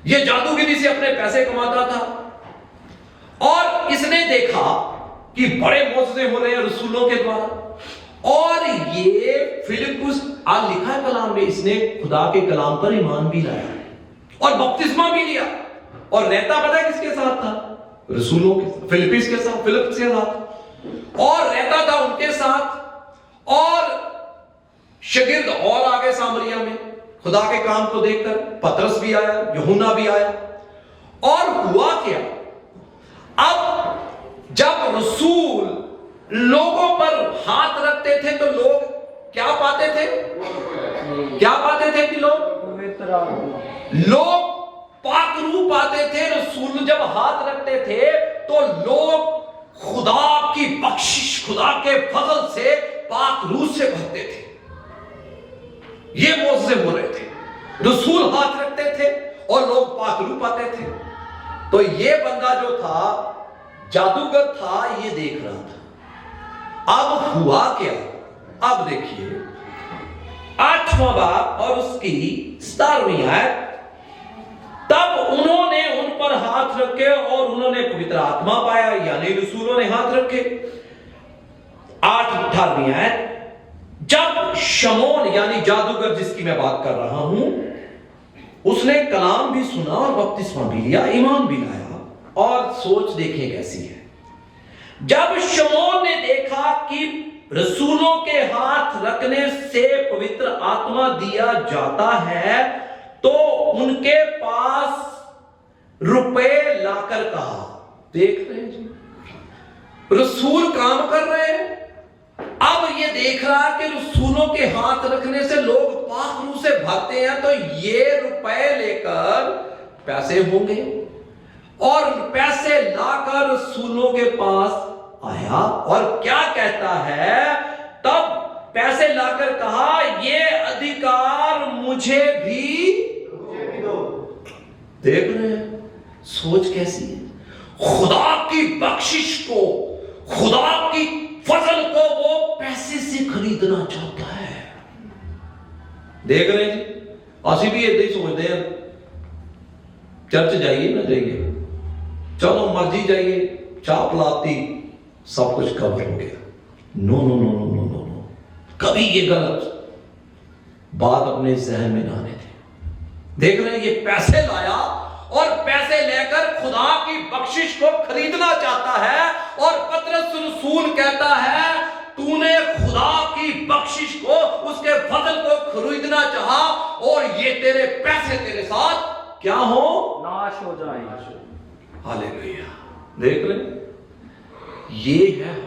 Speaker 5: ये जादूगिरी से अपने पैसे कमाता था और इसने देखा कि बड़े मौजज़े हो रहे हैं रसूलों के द्वारा। और ये फिलिप्पुस, आज लिखा है कलाम में, इसने खुदा के कलाम पर ईमान भी लाया और बपतिस्मा भी लिया। और रहता पता है किसके साथ था? रसूलों के, फिलिप्पुस के साथ और रहता था उनके साथ। और शागिर्द और आ गए सामरिया में खुदा के काम को देखकर। पतरस भी आया, यूहन्ना भी आया। और हुआ क्या, अब जब रसूल लोगों पर हाथ रखते थे तो लोग क्या पाते थे? क्या पाते थे कि लोग पाक रूह पाते थे। रसूल जब हाथ रखते थे तो लोग खुदा की बख्शिश, खुदा के फजल से पाक रूह से भरते थे। ये मौजज़े हो रहे थे। रसूल हाथ रखते थे और लोग पाक रूह पाते थे। तो ये बंदा जो था जादूगर था, ये देख रहा था। अब हुआ क्या, अब देखिए 8वां बाब और उसकी 17वीं आयत। तब उन्होंने उन पर हाथ रखे और उन्होंने पवित्र आत्मा पाया, यानी रसूलों ने हाथ रखे। 8-18वीं आयत। जब शमौन यानी जादूगर जिसकी मैं बात कर रहा हूं, उसने कलाम भी सुना और बपतिस्मा भी लिया, ईमान भी लाया। और सोच देखें कैसी है। जब शमौन ने देखा कि रसूलों के हाथ रखने से पवित्र आत्मा दिया जाता है, तो उनके पास रुपए लाकर कहा। देख रहे हैं जी, रसूल काम कर रहे हैं। अब ये देख रहा कि रसूलों के हाथ रखने से लोग पाक रूह से भरते हैं, तो ये रुपए लेकर पैसे होंगे। और पैसे लाकर रसूलों के पास आया और क्या कहता है, तब पैसे लाकर कहा, ये अधिकार मुझे भी दो। देख रहे हैं सोच कैसी है। खुदा की बख्शिश को, खुदा की फजल को वो पैसे से खरीदना चाहता है। देख रहे हैं जी, असि भी ऐसे ही सोचते हैं, चर्च जाइए ना जाइए, चलो मर्जी जाइए, चाप लाती, सब कुछ कवर हो गया। No no no no no no no, कभी ये गलत बात अपने जहन में ना आने थे। देख रहे हैं ये पैसे लाया और पैसे लेकर खुदा की बख्शिश को खरीदना चाहता है। और पतरस रसूल कहता है, तूने खुदा की बख्शिश को, उसके फजल को खरीदना चाहा और ये तेरे पैसे तेरे साथ क्या हो?
Speaker 6: नाश हो जाए।
Speaker 5: हालेलुया। देख ले, ये है हाल।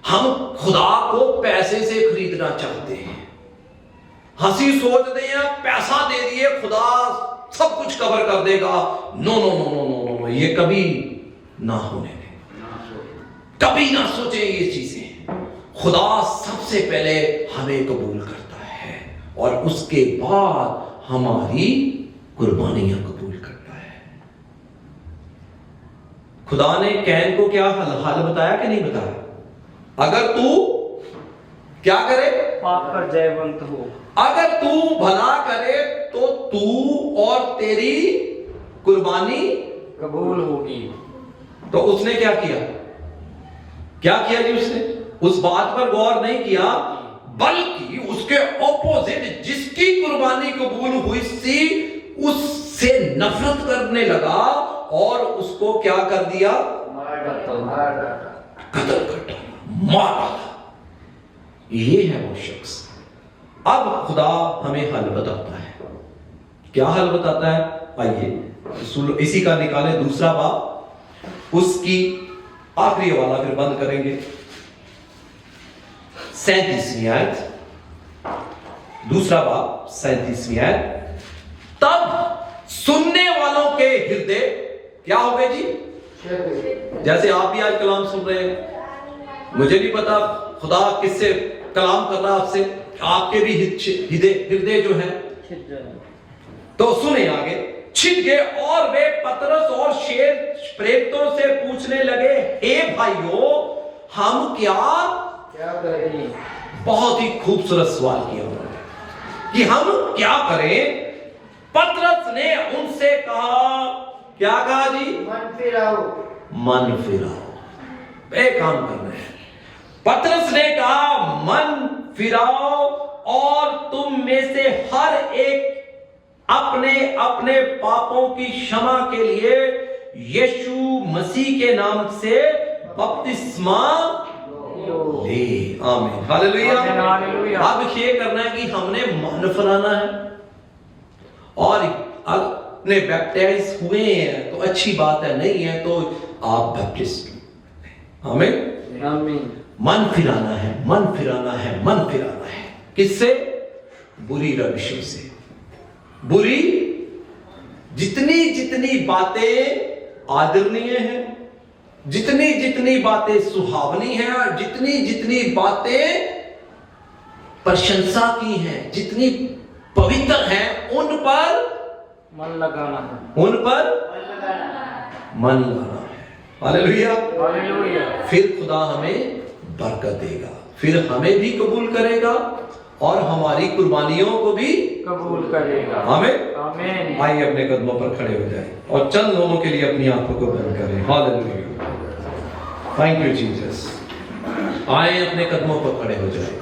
Speaker 5: हम खुदा को पैसे से खरीदना चाहते हैं, हंसी सोचते हैं पैसा दे दिए खुदा सब कुछ कवर कर देगा। No no no no no no, ये कभी ना होने दें, कभी ना सोचे ये चीजें। खुदा सबसे पहले हमें कबूल करता है और उसके बाद हमारी कुर्बानियां कबूल करता है। खुदा ने कैन को क्या हाल बताया कि नहीं बताया? अगर तू क्या करे,
Speaker 6: पाप पर जयवंत हो,
Speaker 5: अगर तू भला करे तो तू और तेरी कुर्बानी
Speaker 6: कबूल होगी।
Speaker 5: तो उसने क्या किया? क्या किया जी? उसने उस बात पर गौर नहीं किया, बल्कि उसके ऑपोजिट जिसकी कुर्बानी कबूल हुई सी उससे नफरत करने लगा और उसको क्या कर दिया? कत्ल कर डाला, मार डाला। ये है वो शख्स। अब खुदा हमें हल बताता है। क्या हल बताता है? आइए इसी का निकाले दूसरा बाब, उसकी आखिरी वाला फिर बंद करेंगे। 37वीं आयत, दूसरा बाब 37वीं आयत। तब सुनने वालों के हृदय क्या हो गए जी? जैसे आप भी आज कलाम सुन रहे हैं, मुझे नहीं पता खुदा किससे कलाम कर रहा आपसे, आपके भी हृदय जो है तो सुने आगे। छिद गए और वे पतरस और शेर प्रेरितों से पूछने लगे, हे भाइयों हम क्या करें? बहुत ही खूबसूरत सवाल किया उन्होंने कि हम क्या करें। पतरस ने उनसे कहा, क्या कहा जी?
Speaker 6: मन फिराओ,
Speaker 5: मन फिराओ। एक काम करना है। पतरस ने कहा मन फिराओ और तुम में से हर एक अपने अपने पापों की क्षमा के लिए यीशु मसीह के नाम से बपतिस्मा ले। आमीन, हालेलुया। अब ये करना है कि हमने मन फिराना है और अपने बैप्टाइज हुए हैं तो अच्छी बात है, नहीं है तो आप बैप्टिस्ट। आमीन,
Speaker 6: आमीन।
Speaker 5: मन फिराना है, मन फिराना है, मन फिराना है। किससे? बुरी रविशों से। बुरी जितनी जितनी बातें आदरणीय हैं, जितनी जितनी बातें सुहावनी हैं और जितनी जितनी बातें प्रशंसा की हैं, जितनी पवित्र हैं, उन पर
Speaker 6: मन लगाना है,
Speaker 5: उन पर मन लगाना है। Hallelujah,
Speaker 6: hallelujah.
Speaker 5: फिर खुदा हमें बरकत देगा, फिर हमें भी कबूल करेगा और हमारी कुर्बानियों को भी
Speaker 6: कबूल करेगा।
Speaker 5: हमें
Speaker 6: आमीन।
Speaker 5: आइए अपने कदमों पर खड़े हो जाए और चंद लोगों के लिए अपनी आंखों को बंद करें। Hallelujah, thank you Jesus. आए अपने कदमों पर खड़े हो जाए,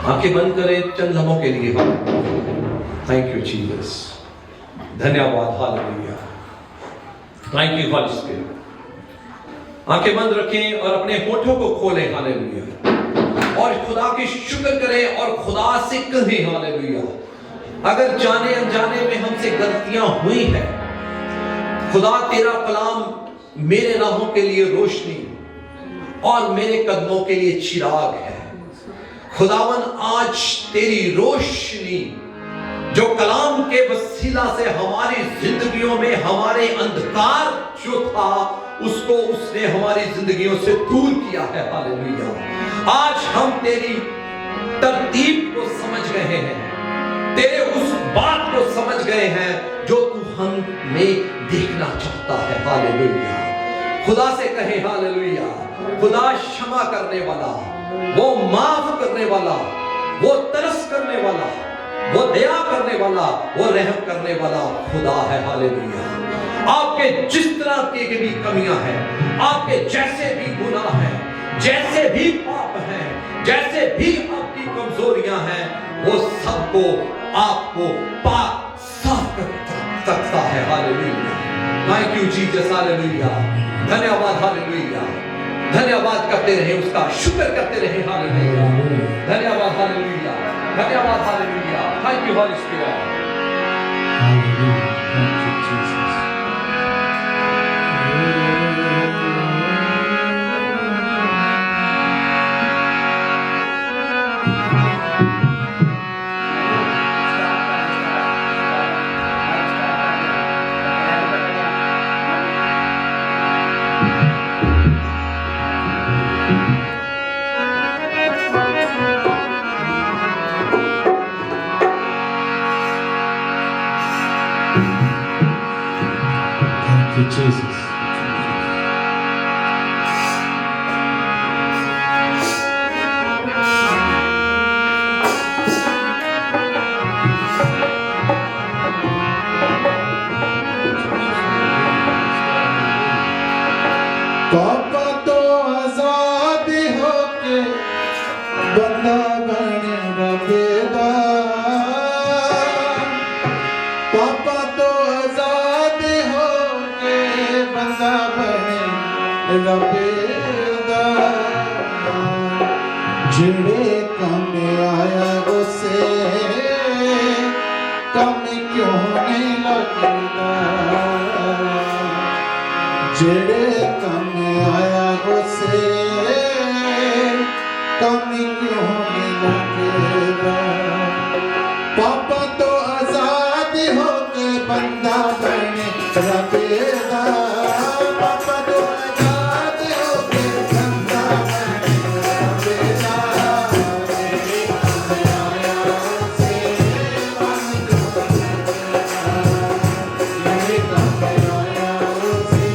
Speaker 5: आंखें बंद करें चंद लम्हों के लिए। थैंक यू जीसस, धन्यवाद। Hallelujah, thank you Holy Spirit. आंखें बंद रखें और अपने होठों को खोलें। हालेलुया, और खुदा की शुक्र करें और खुदा से कहें हालेलुया, अगर जाने अनजाने में हमसे गलतियां हुई है, खुदा तेरा कलाम मेरे राहों के लिए रोशनी और मेरे कदमों के लिए चिराग है। खुदावन आज तेरी रोशनी जो कलाम के वसीला से हमारी जिंदगियों में हमारे अंधकार जो था उसको उसने हमारी जिंदगियों से दूर किया है। हालेलुया, आज हम तेरी तरतीब को समझ गए हैं, तेरे उस बात को समझ गए हैं जो तू हमें देखना चाहता है। हालेलुया, खुदा से कहे हालेलुया, खुदा क्षमा करने वाला, वो माफ करने वाला, वो तरस करने वाला, वो दया करने वाला, वो रहम करने वाला खुदा है। हालेलुया, आपके जिस तरह की भी कमियां हैं, आपके जैसे भी गुनाह हैं, जैसे भी पाप हैं, जैसे भी आपकी कमजोरियां हैं, वो सबको आपको पाक साफ कर सकता है। Hallelujah, thank you Jesus. Hallelujah, धन्यवाद। हालेलुया, धन्यवाद करते रहे, उसका शुक्र करते रहे। हालेलुया, धन्यवाद। हालेलुया, धन्यवाद। Hallelujah, thank you Holy Spirit.
Speaker 2: Thank you, Jesus.
Speaker 3: पापा तो आजाद होके बंदा बने रबेदा पापा तो आजाद होके बंदा बने रबेदा जेड़े कम आया उसे कम क्यों नहीं लगदा जेड़े कम आया उसे कमी क्यों नहीं लगेगा पापा तो आजाद होके बंदा बने रबेदा पापा तो आजाद होके बंदा बने रबेदा जेड़े कम आया उसे कमी क्यों नहीं लगेगा जेड़े कम आया उसे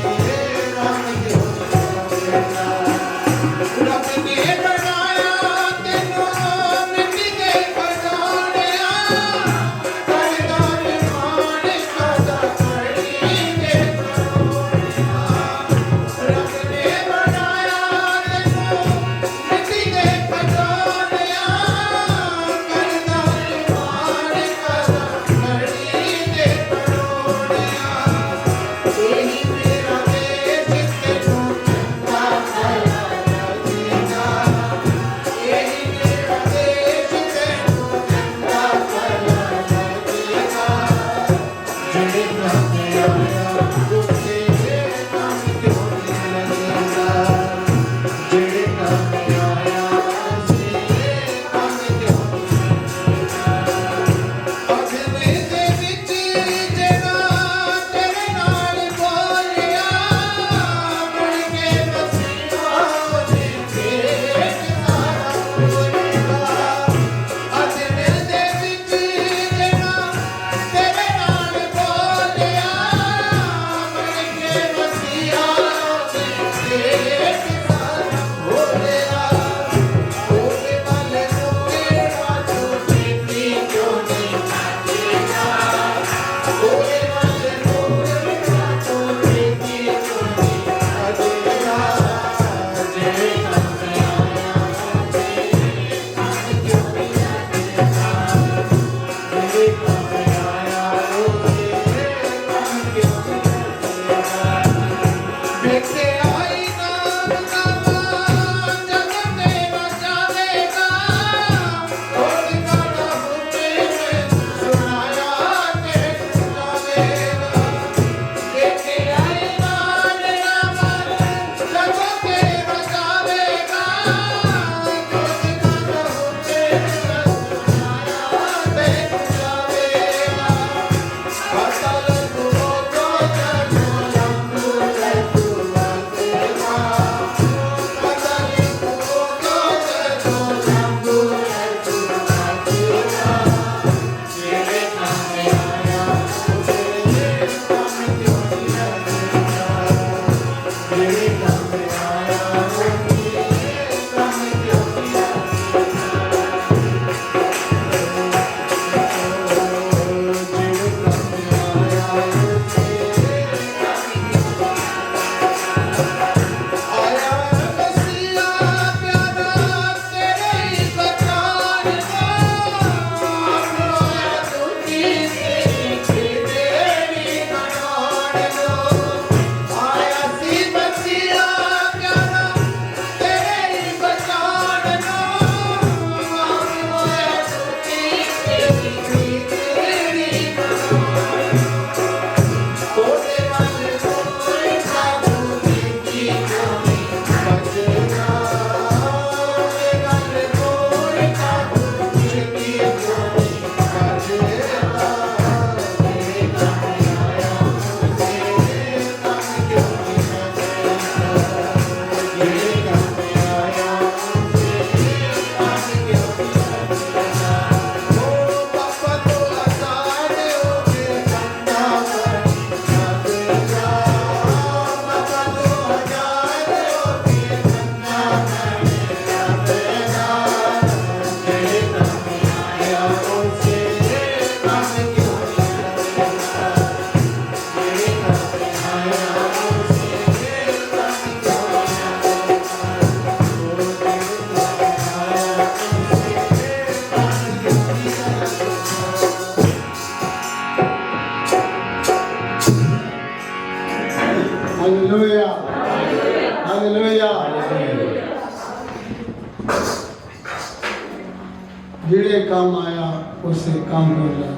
Speaker 1: ਜਿਹੜੇ ਕੰਮ ਆਇਆ ਉਸੇ ਕੰਮ ਕਰ ਲੈ।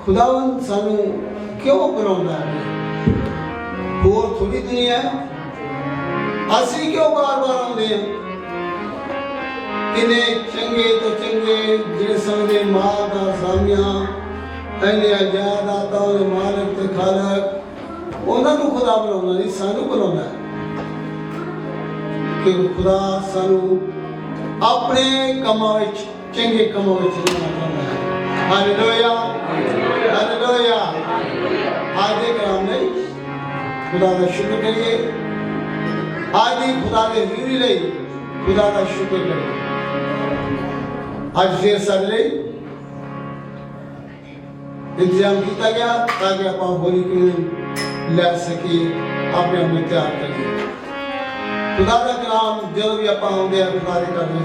Speaker 1: ਖੁਦਾਵੰਦ ਸਾਨੂੰ ਕਿਉਂ ਬਣਾਉਂਦਾ ਹੈ? ਹੋਰ ਥੋੜੀ ਦੁਨੀਆ ਹੈ। ਅਸੀਂ ਕਿਉਂ ਬਾਰ-ਬਾਰ ਆਉਂਦੇ ਹਾਂ? ਕਿੰਨੇ ਚੰਗੇ ਤੋਂ ਚੰਗੇ ਜਿਹੜੇ ਸਮਝਦੇ ਮਾਂ ਦਾ ਸਾਮਿਆਂ ਐਨੇ ਜਾਇਦਾਦਾਂ ਦੇ ਮਾਲਕ ਤੇ ਖਾਲਕ, ਉਹਨਾਂ ਨੂੰ ਖੁਦਾ ਬਣਾਉਣਾ ਨਹੀਂ, ਸਾਨੂੰ ਬਣਾਉਣਾ ਹੈ। ਕਿ ਖੁਦਾ ਸਾਨੂੰ ਆਪਣੇ ਕੰਮਾਂ ਵਿੱਚ, ਚੰਗੇ ਕੰਮਾਂ ਵਿੱਚ ਲਿਆਉਣਾ ਚਾਹੁੰਦਾ ਹੈ। Hallelujah, hallelujah. ਅੱਜ ਦੇ ਕਲਾਮ ਲਈ ਖੁਦਾ ਦਾ ਸ਼ੁਕਰ ਕਰੀਏ। ਅੱਜ ਦੀ ਖੁਦਾ ਦੇ ਹਜ਼ੂਰੀ ਲਈ ਖੁਦਾ ਦਾ ਸ਼ੁਕਰ ਕਰੀਏ। ਅੱਜ ਫਿਰ ਸਾਡੇ ਲਈ इंतजाम किया गया ताकि आप होली कम्युनियन ले सके, अपने आप में तैयार करिए। खुदा का कलाम जो भी आप आते हैं खुदा के घर में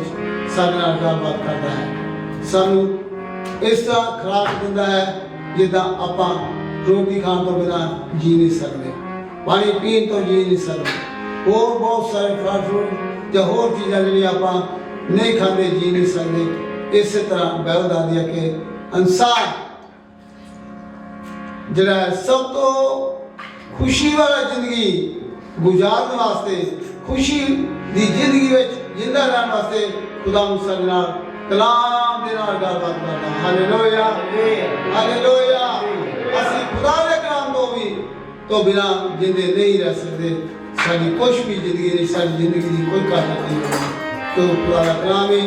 Speaker 1: सारे नाल गलबात करता है, सानू इस तरह खुराक दिंदा है जिदा आप रोटी खाने तो बिना जी नहीं सकते, पानी पीने तो जी नहीं सकते, और बहुत सारे फल फ्रूट या होर चीज़ां जिहड़ियां आप नहीं खाते जी नहीं सकते। इस तरह बाइबल दसदी है कि इंसान जिहड़ा सब तो खुशी वाला जिंदगी गुजारने वास्ते, खुशी दी जिंदगी में जिंदा रहने वास्ते खुदा मुझसे नाल कलाम दे नाल गलबात करदा। Hallelujah, hallelujah. असीं खुदा दे कलाम तो बिना जिंदे नहीं रह सकते। साडी कुछ भी जिंदगी नहीं, साडी जिंदगी की कोई कायदत नहीं होती, तो खुदा दा कलाम ही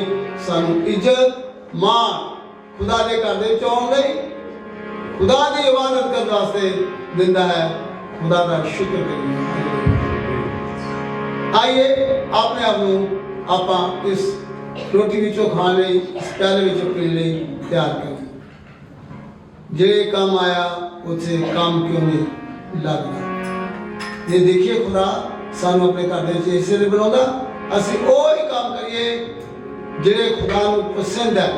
Speaker 1: सानू इज्जत मान खुदा दे घर दे विच आउण लई, खुदा की इबादत करने वास्ते दिंदा है। खुदा का शुक्र करिए। आइए अपने आप को आप इस रोटी विचों खाने, इस प्याले विचों पीने लई तैयार करिए। जे काम आया उसे काम क्यों नहीं लगना। ये देखिए खुदा सानू अपने घर दे विच इसे बनाउंदा, असीं ओही काम करिए जिहड़े खुदा नूं पसंद है।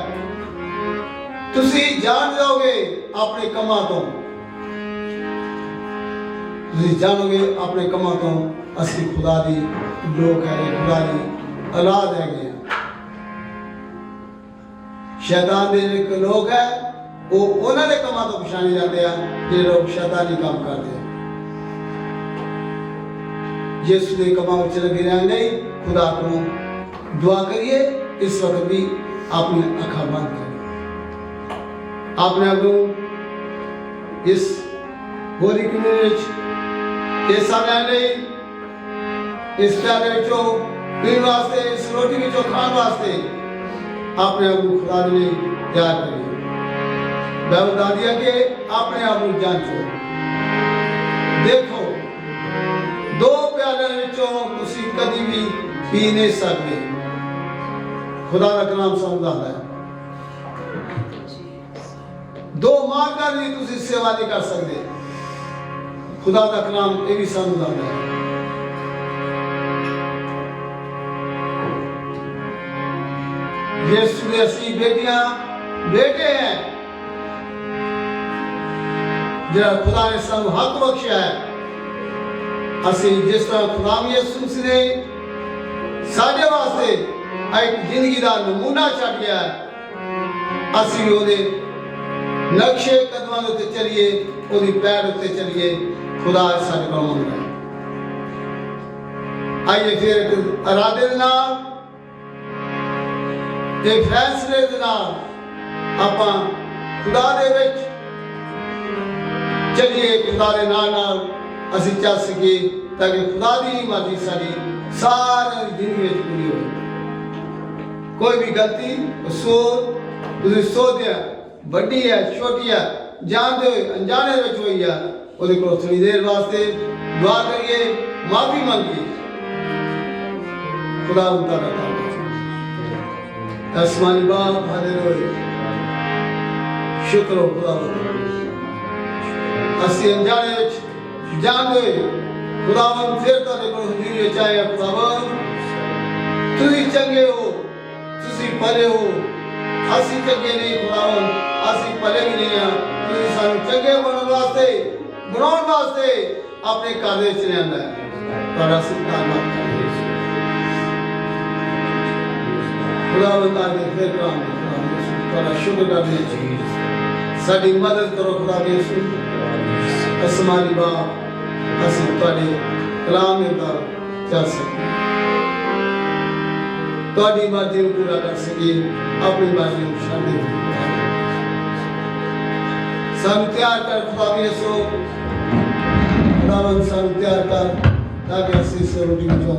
Speaker 1: तुसी जान जाओगे अपने कमां तो, तुसी जानोगे अपने कमां तो असली खुदा दी लोग है, खुदा दी औलाद है। शैतान दे जो लोग है वो उन्होंने कमां तो पछाणे जाते हैं जो लोग शैतानी काम करते हैं। यीशु दे कमां विच लगे रहने नहीं, खुदा को दुआ करिए। इस वक्त भी अपनी अखां बंद करिए, आपने आप इस होली कम्युनियन इस समय इस प्याले विचों पीने वास्ते, इस रोटी विचों खाने वास्ते अपने आप को खुदा दे लई तैयार करिए। बाइबल दसदी है कि अपने आप को जांचो, देखो दो प्याले विचों तुसीं कदी भी पी नहीं सकते। खुदा का कलाम सानू दसदा है दो मार्गां दी तुसीं सेवा नहीं कर सकते। खुदा का कलाम ये भी सानू दसदा है। यीशु दे असीं बेटियां बेटे हैं, जिहड़ा खुदा ने सानू हक बख्शिया है। असीं जिस तरह खुदा यीशु मसीह ने साडे वास्ते एक जिंदगी का नमूना छड्ड गया है, असीं ओहदे नक्शे कदमां उत्ते चलिए, ओहदी पैर उत्ते चलिए। खुदा साडे कोल मंगदा है। आइए फिर एक इरादे दे नाल, एक फैसले दे नाल आपां खुदा दे विच चलिए, खुदा दे नाल असीं चल सकीए ताकि खुदा दी मर्जी साडी सारी जिंदगी विच पूरी होए। कोई भी गलती सोच तुसीं सोचदे बड़ी है छोटी है, जानते हुए अनजाने में हुई है, वो थोड़ी देर वास्ते दुआ करिए, माफी मांगिए। खुदा उनका आसमानी बाप हालेलुया, शुक्र हो खुदा। असीं अनजाने में जानते हुए खुदावन फिर तुहाडे कोल हज़ूरी विच आए। खुदावन तुसीं चंगे हो, तुसीं भले हो, असीं चंगे नहीं। खुदावन असीं भले भी नहीं हाँ, तुसीं सानू चंगे बनने वास्ते बनाउण वास्ते अपने घर दे विच लिआंदा है। तुहाडा धन्नवाद। खुदा बता के फिर काम थोड़ा शुक्र करने साड़ी मदद करो खुदा यीशु असमानी बाप असं थोड़े कलाम में चल सके थोड़ी मर्जी को पूरा कर सके अपनी मर्जी को शादी सब तैयार कर खुदा यीशु खुदावन सब तैयार कर ताकि अस्सी से रोटी जो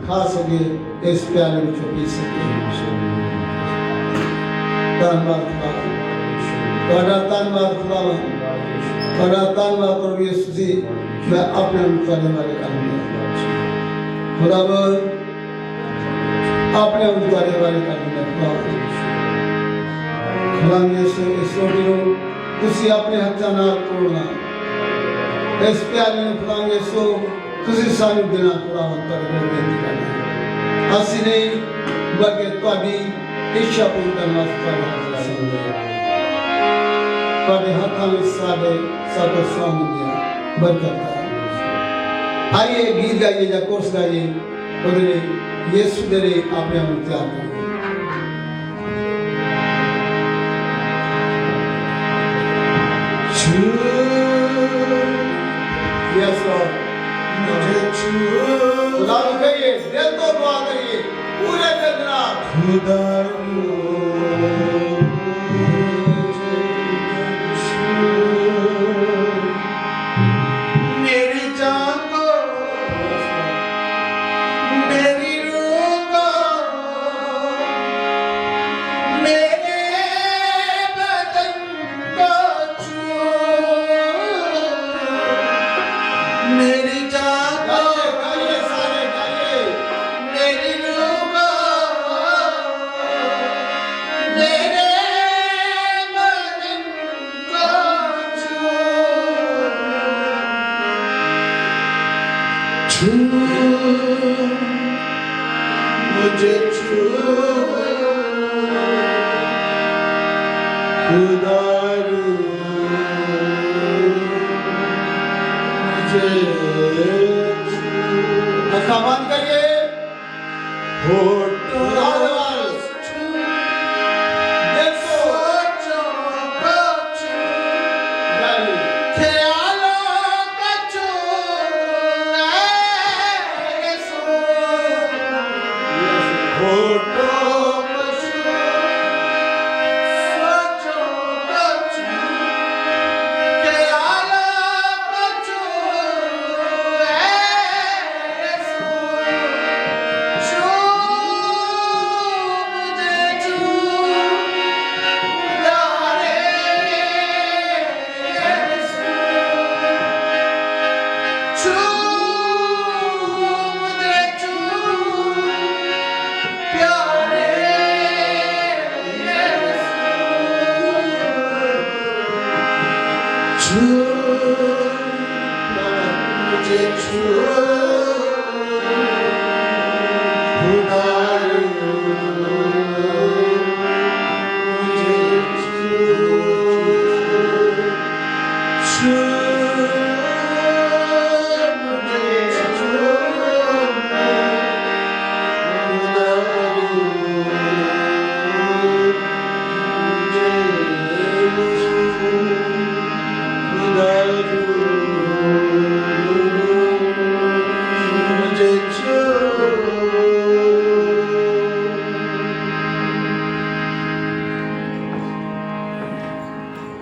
Speaker 1: खा सके इस प्याले में जो पी सके धन्यवाद खुदा बड़ा धन्यवाद खुदावन बड़ा धन्यवाद प्रभु यीशु जी मैं अपने करने वाले करूँगा खुदावन अपने करने वाले करूँगा खुदा यीशु इस रोटी को तुसी अपने हाथों नाल तोड़ना इस प्याले में खुदा यीशु तुसी सानू देना खुदावन तेरे को बेनती करना ਅਸੀਂ ਨਹੀਂ ਬਲਕਿ ਤੁਹਾਡੀ ਇੱਛਾ ਪੂਰੀ ਕਰਨ ਵਾਸਤੇ ਤੁਹਾਡੇ ਹੱਥਾਂ ਵਿੱਚ ਸਾਡੇ ਸਭ ਕੁਝ ਸੌਂਪ ਦਿੰਦੇ ਬਰਕਤ ਕਰਾ ਆइए गीत गाइए या कोर्स गाइए ਉਹਦੇ ਲਈ ਯਿਸੂ ਦੇ ਲਈ ਆਪਣੇ ਆਪ ਨੂੰ ਤਿਆਰ ਕਰੀਏ Yes, Lord. खुदा को कहिए दिल तो दुआ करिए पूरे दिल रात खुदा
Speaker 3: मेरी जान को मेरी रूह को मेरे बदन को छू मेरी जान को
Speaker 1: गाइए सारे गाइए
Speaker 3: मेरी रूह को मेरे बदन को छू मुझे छू खुदा मुझे
Speaker 1: अच्छा बंद करिए खुदा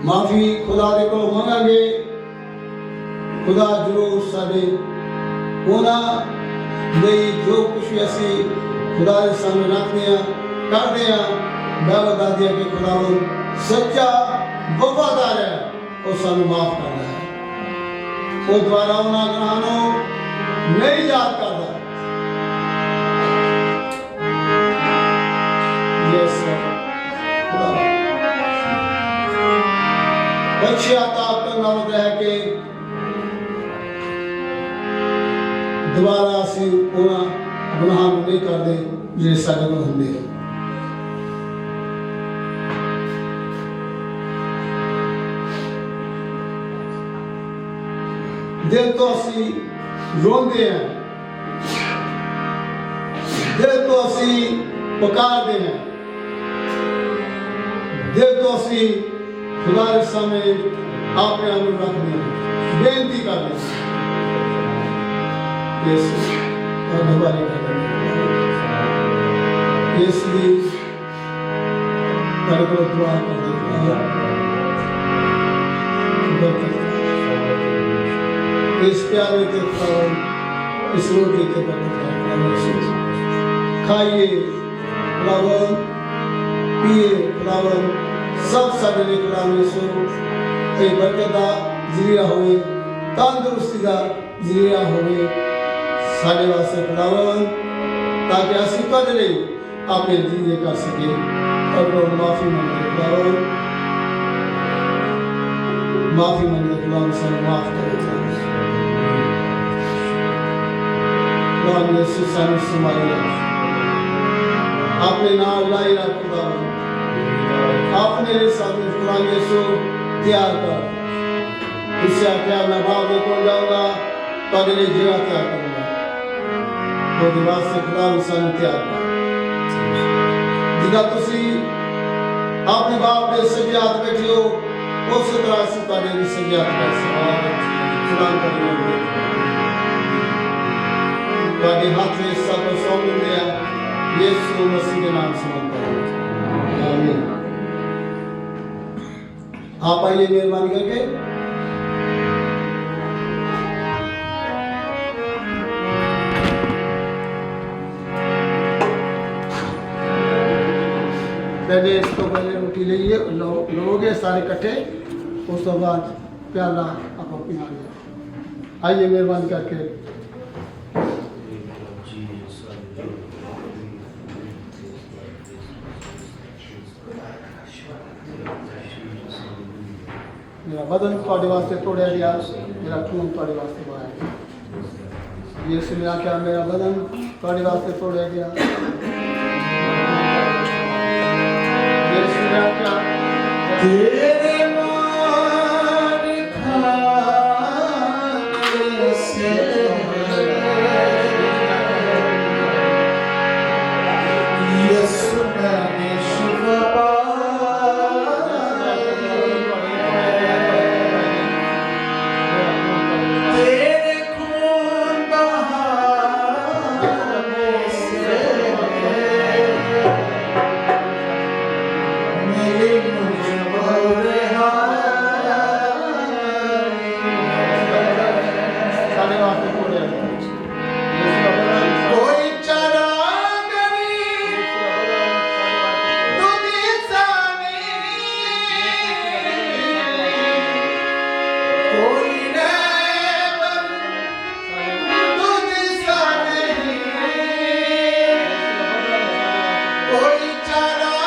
Speaker 1: माफी खुदा दे को मंगांगे खुदा जरूर साडे ओना नहीं जो कुछ भी असी खुदा के सामने रखते हैं करते हैं मैं बता दिया कि खुदा वो सच्चा वफादार है और सानू माफ करता है वो द्वारा उन्हें ग्रहणों नहीं याद करता पश्चाताप करना होता है कि दोबारा असी गुनाह नहीं करते जो सारे को होंगे दिल तो असी रोंदे हैं दिल तो असी पुकारते हैं। दिल तो असी खुदा के सामने अपने आप को रखते हैं, बेनती करते हैं और दोबारा करते हैं। इसलिए तेरे को दुआ करते हैं, इस प्यारे के फल, इस रोटी के बदले खाइए, खुदावन, पिए खुदावन, सब सारे खुदावन सो एक बरकता जिया होवे, तंदुरुस्ती का जिया होवे सारे वास्ते खुदावन, ताकि असी कद नहीं अपने जिंदगी कर सके और वो माफी मांगे खुदावन, माफी मांगे खुदावन से माफ करो खुदावन यीशु सामने समाया अपने नाम लाई रख खुदावन, अपने सामने खुदावन यीशु तैयार कर, इससे क्या मैं बाप में कौन जाऊंगा तो अगले जीवा तैयार करूंगा, तो दिवास से खुदावन सामने तैयार कर जिदा तुसी अपने बाप के सजात बैठे हो उस तरह से तारे भी सजात कर खुदावन करेंगे ताकि हाथ में सब सौंप दिया यीशु मसीह के नाम से मांगता हूं, आमीन। आप आइए मेहरबानी करके। पहले इसको पहले रोटी लीजिए, लोगे सारे इकट्ठे, उस बाद प्याला आप पीना लिया। आइए मेहरबानी करके। मेरा बदन थोड़े वास्ते तोड़े गया, मेरा खून थोड़े वास्ते बहाया। यीशु ने आख्या मेरा बदन थोड़े वास्ते तोड़े गया। यीशु ने आख्या
Speaker 3: तेरे मार खाने से यीशु ने शिफा तेरे खून बहाने से मेरे मुझको
Speaker 1: सारे वास्ते तोड़े गया।
Speaker 3: कोई चरागरी दुनिया कोई रहबर दुनिया कोई चरागरी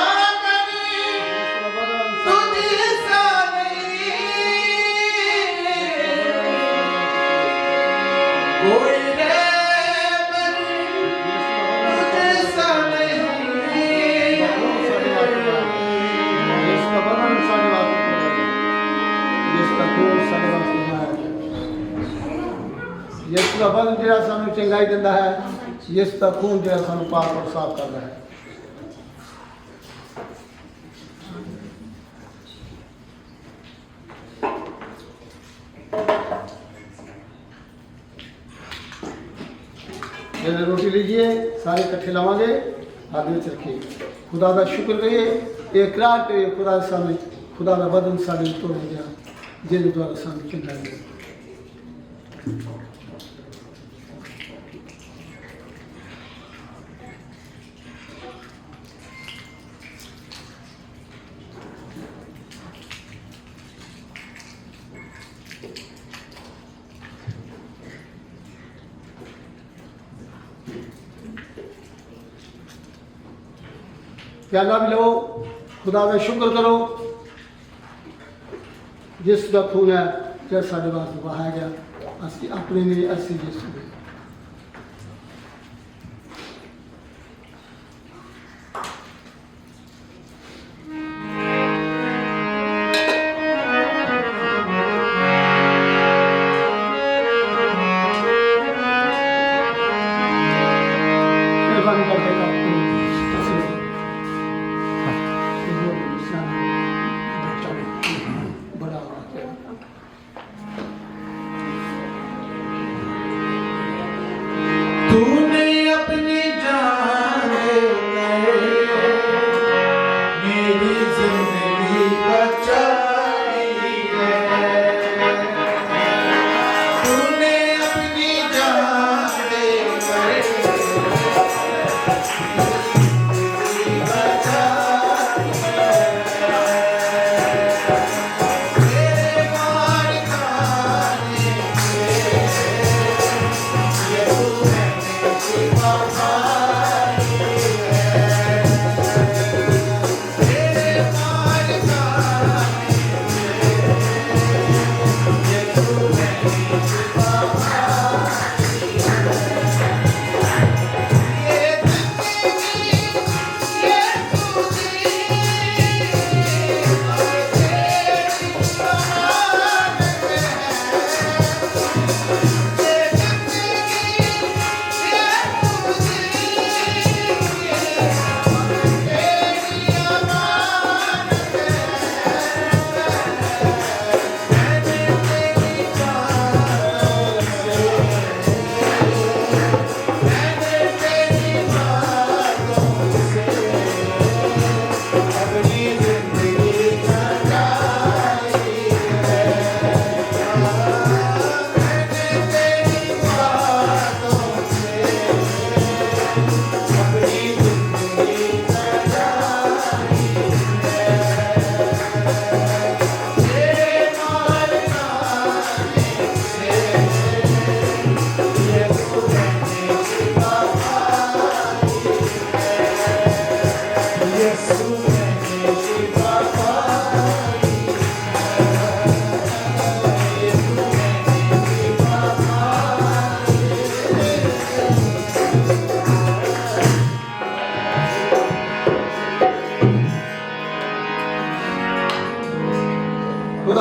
Speaker 3: दुनिया कोई रहबर दुनिया
Speaker 1: जिसका बदन सारे वास्ते तोड़ा गया, जिसका खून सारे वास्ते बहाया गया। जिसका बदन जेड़ा सानू चंगाई दिंदा है, जिसका खून जेड़ा सानू पाक और साफ करदा है। पहले रोटी लीजिए, सारे इकट्ठे लावांगे, हाथ में रखिए, खुदा का शुक्र करिए, इकरार करिए खुदा के सामने, खुदा का बदन सारे तोड़ गया जिन द्वारा सामने चंगा गया। प्याला भी लो, खुदा का शुक्र करो जिसका खून है जो साढ़े वास्ते बहाया गया, असी अपने लिए असी यीशु ने। मेहरबानी करके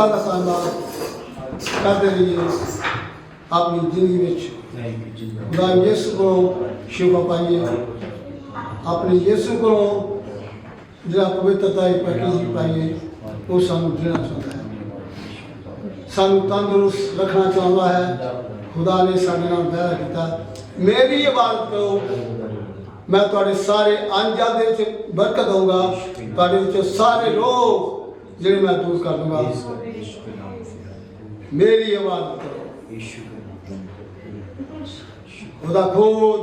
Speaker 1: खुदा का धन्यवाद करते रहिए अपनी जिंदगी में खुदा यीशु को शिफा पाइए अपने यीशु को जो पवित्रता पैकेज पाइए वो सानू देना चाहता है सानू तंदुरुस्त रखना चाहता है खुदा ने साढ़े नाल वादा किया मेरी इबादत करो मैं तुहाडे सारे अंजां दे विच बरकत दूंगा तुहाडे विचों सारे रोग जिहड़े मैं दूर कर दूंगा मेरी इबादत करो खुदा खुद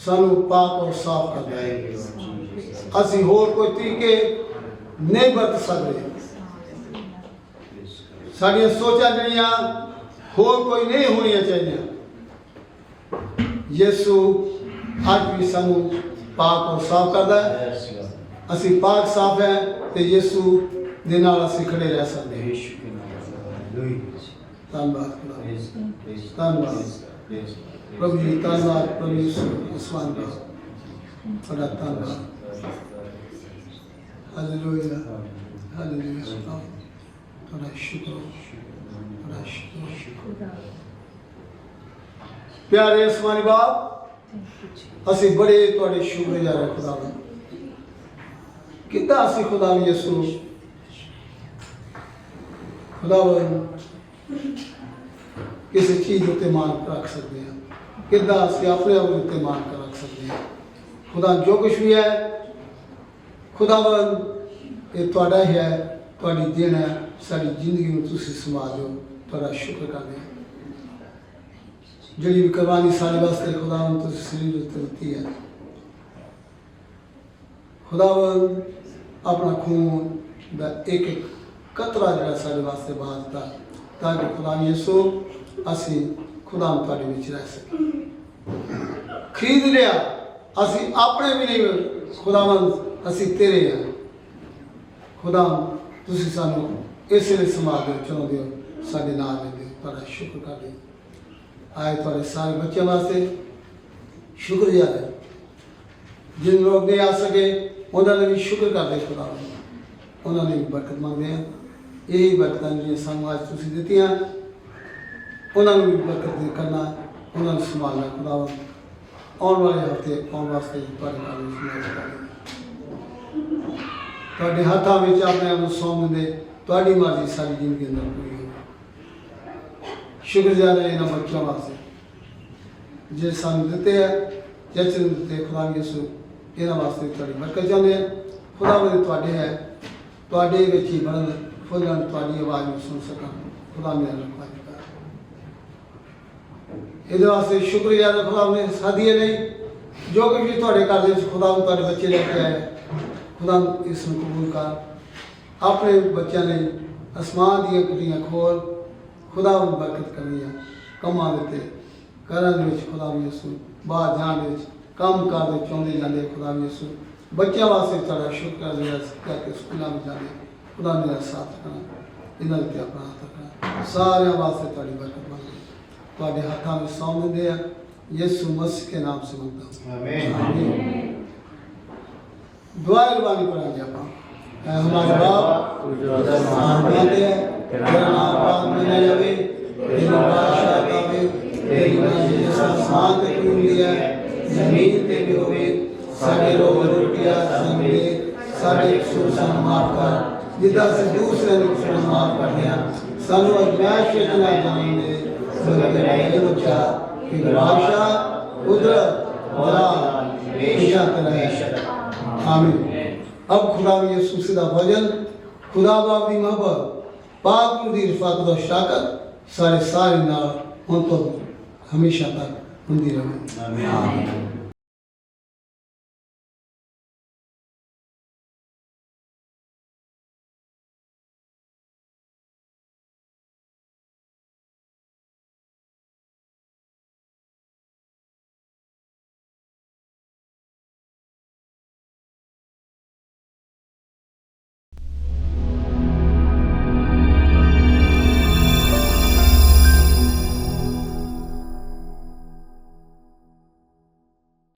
Speaker 1: सानू पाक और साफ करता है असी होर कोई तरीके नहीं बरत सकते साड़ियां सोचां जिहड़ियां होर कोई नहीं होनियां चाहिए यीशु आज भी सानू पाक और साफ करता है असी पाक साफ है तो यीशु दे नाल असी खड़े रह सकते हैं धन्यवाद धन्यवाद प्रभु जी धन्यवाद प्रभु यीशु आसमान का बड़ा धन्यवाद हालेलुया हालेलुया बड़ा शुक्र बड़ा शुक्र प्यारे आसमानी बाप असी बड़े तुहाडे शुक्रगुजार है खुदा कितना असी खुदा यीशु खुदा किसी चीज उत्ते मान रख सकते हैं कितना असी अपने आप उत्ते मान कर रख सकते हैं खुदा जो कुछ भी है खुदावन ये तुहाडा ही है तुहाडी देन है साडी जिंदगी में तुसी संभाल लो तुहाडा शुक्र करते हैं जिहड़ी भी कुर्बानी साडे वास्ते खुदावन तुसी शरीर उत्ते दित्ती है खुदावन अपना खून दा एक एक कतरा जिहड़ा साडे वास्ते बहा दित्ता ताकि खुदा यीशु असी खुदा तुहाडे विच रह सकीए खरीद लिया असी अपने भी नहीं खुदावन असी तेरे हैं खुदा तुसी सानू इसलिए संभाल दो चाहते हो साडे नाल रहंदे हो तुहाडा शुक्र करदे आए तुहाडे सारे बच्चों वास्ते शुक्रगुजार है जिन लोग नहीं आ सके उन्होंने भी शुक्र करते खुदा उन्होंने भी बरकत मंगते हैं यही बरकत जी सानू अज तुसी दित्तियां उन्होंने भी बरकत करना उन्होंने संभालना खुदा आने वाले हफ्ते आने वास्ते तुहाडे हाथां विच अपने आप नूं सौंप दिंदे तुहाडी मर्जी सारी जिंदगी अंदर पूरी हो शुक्रगुजार है इन्हां बच्चों वास्ते जे सानू दित्ते है जचन दित्ते खुदा यीशु इन्हां वास्ते तुहाडी बरकत चाहते हैं खुदा तुहाडे है तुहाडे विच ही बढ़न फुल्लन तुहाडी आवाज़ नूं सुन सकन खुदा मेरा रखवाली कर इहदे वास्ते शुक्रगुजार है खुदा ने सादिए नहीं जो कुछ भी तुहाडे घर दे विच खुदा तुहाडे बच्चे लैके आए खुदा इसनूं कबूल कर अपने बच्चों ने आसमान दी कुटियां खोल खुदा बरकत करनी है कमां दे घरां दे विच खुदा यीशु बाहर जाण दे काम कार दे चाहुंदे जांदे खुदा यीशु बच्चों वास्ते तुहाडा शुक्र करके स्कूलों में जांदे खुदा मेरा साथ रखना इन्हां ते अपना हाथ रखना सारे वास्ते तुहाडी बरकत मंगदे तुहाडे हाथां में सौंप दिंदे आ यीशु मसीह के नाम से मंगदा हूं आमीन दुआ रबानी पढ़ाएंगे आप हमारे बाप तेरा नाम पाक माना जावे तेरी बादशाह आवे तेरी मर्जी जैसा आसमान ते हुंदी है जमीन ते भी होवे साडे रोज रोटियां सानू दे साडे कसूर सानू माफ कर जिद्दां असीं दूसरे नूं कसूर माफ करदे हां सानू अजमाइश विच ना जाण दे बल्कि नहीं बचा कि बादशाह कुदरत जलाल हमेशा तेरा है आमीन अब खुदा यीशु सीधा भजन खुदा बाप की मोहब्बत पाक दी रिफाकत और शाकत सारे नाल हुण तो हमेशा तक हुंदी रहे आमीन।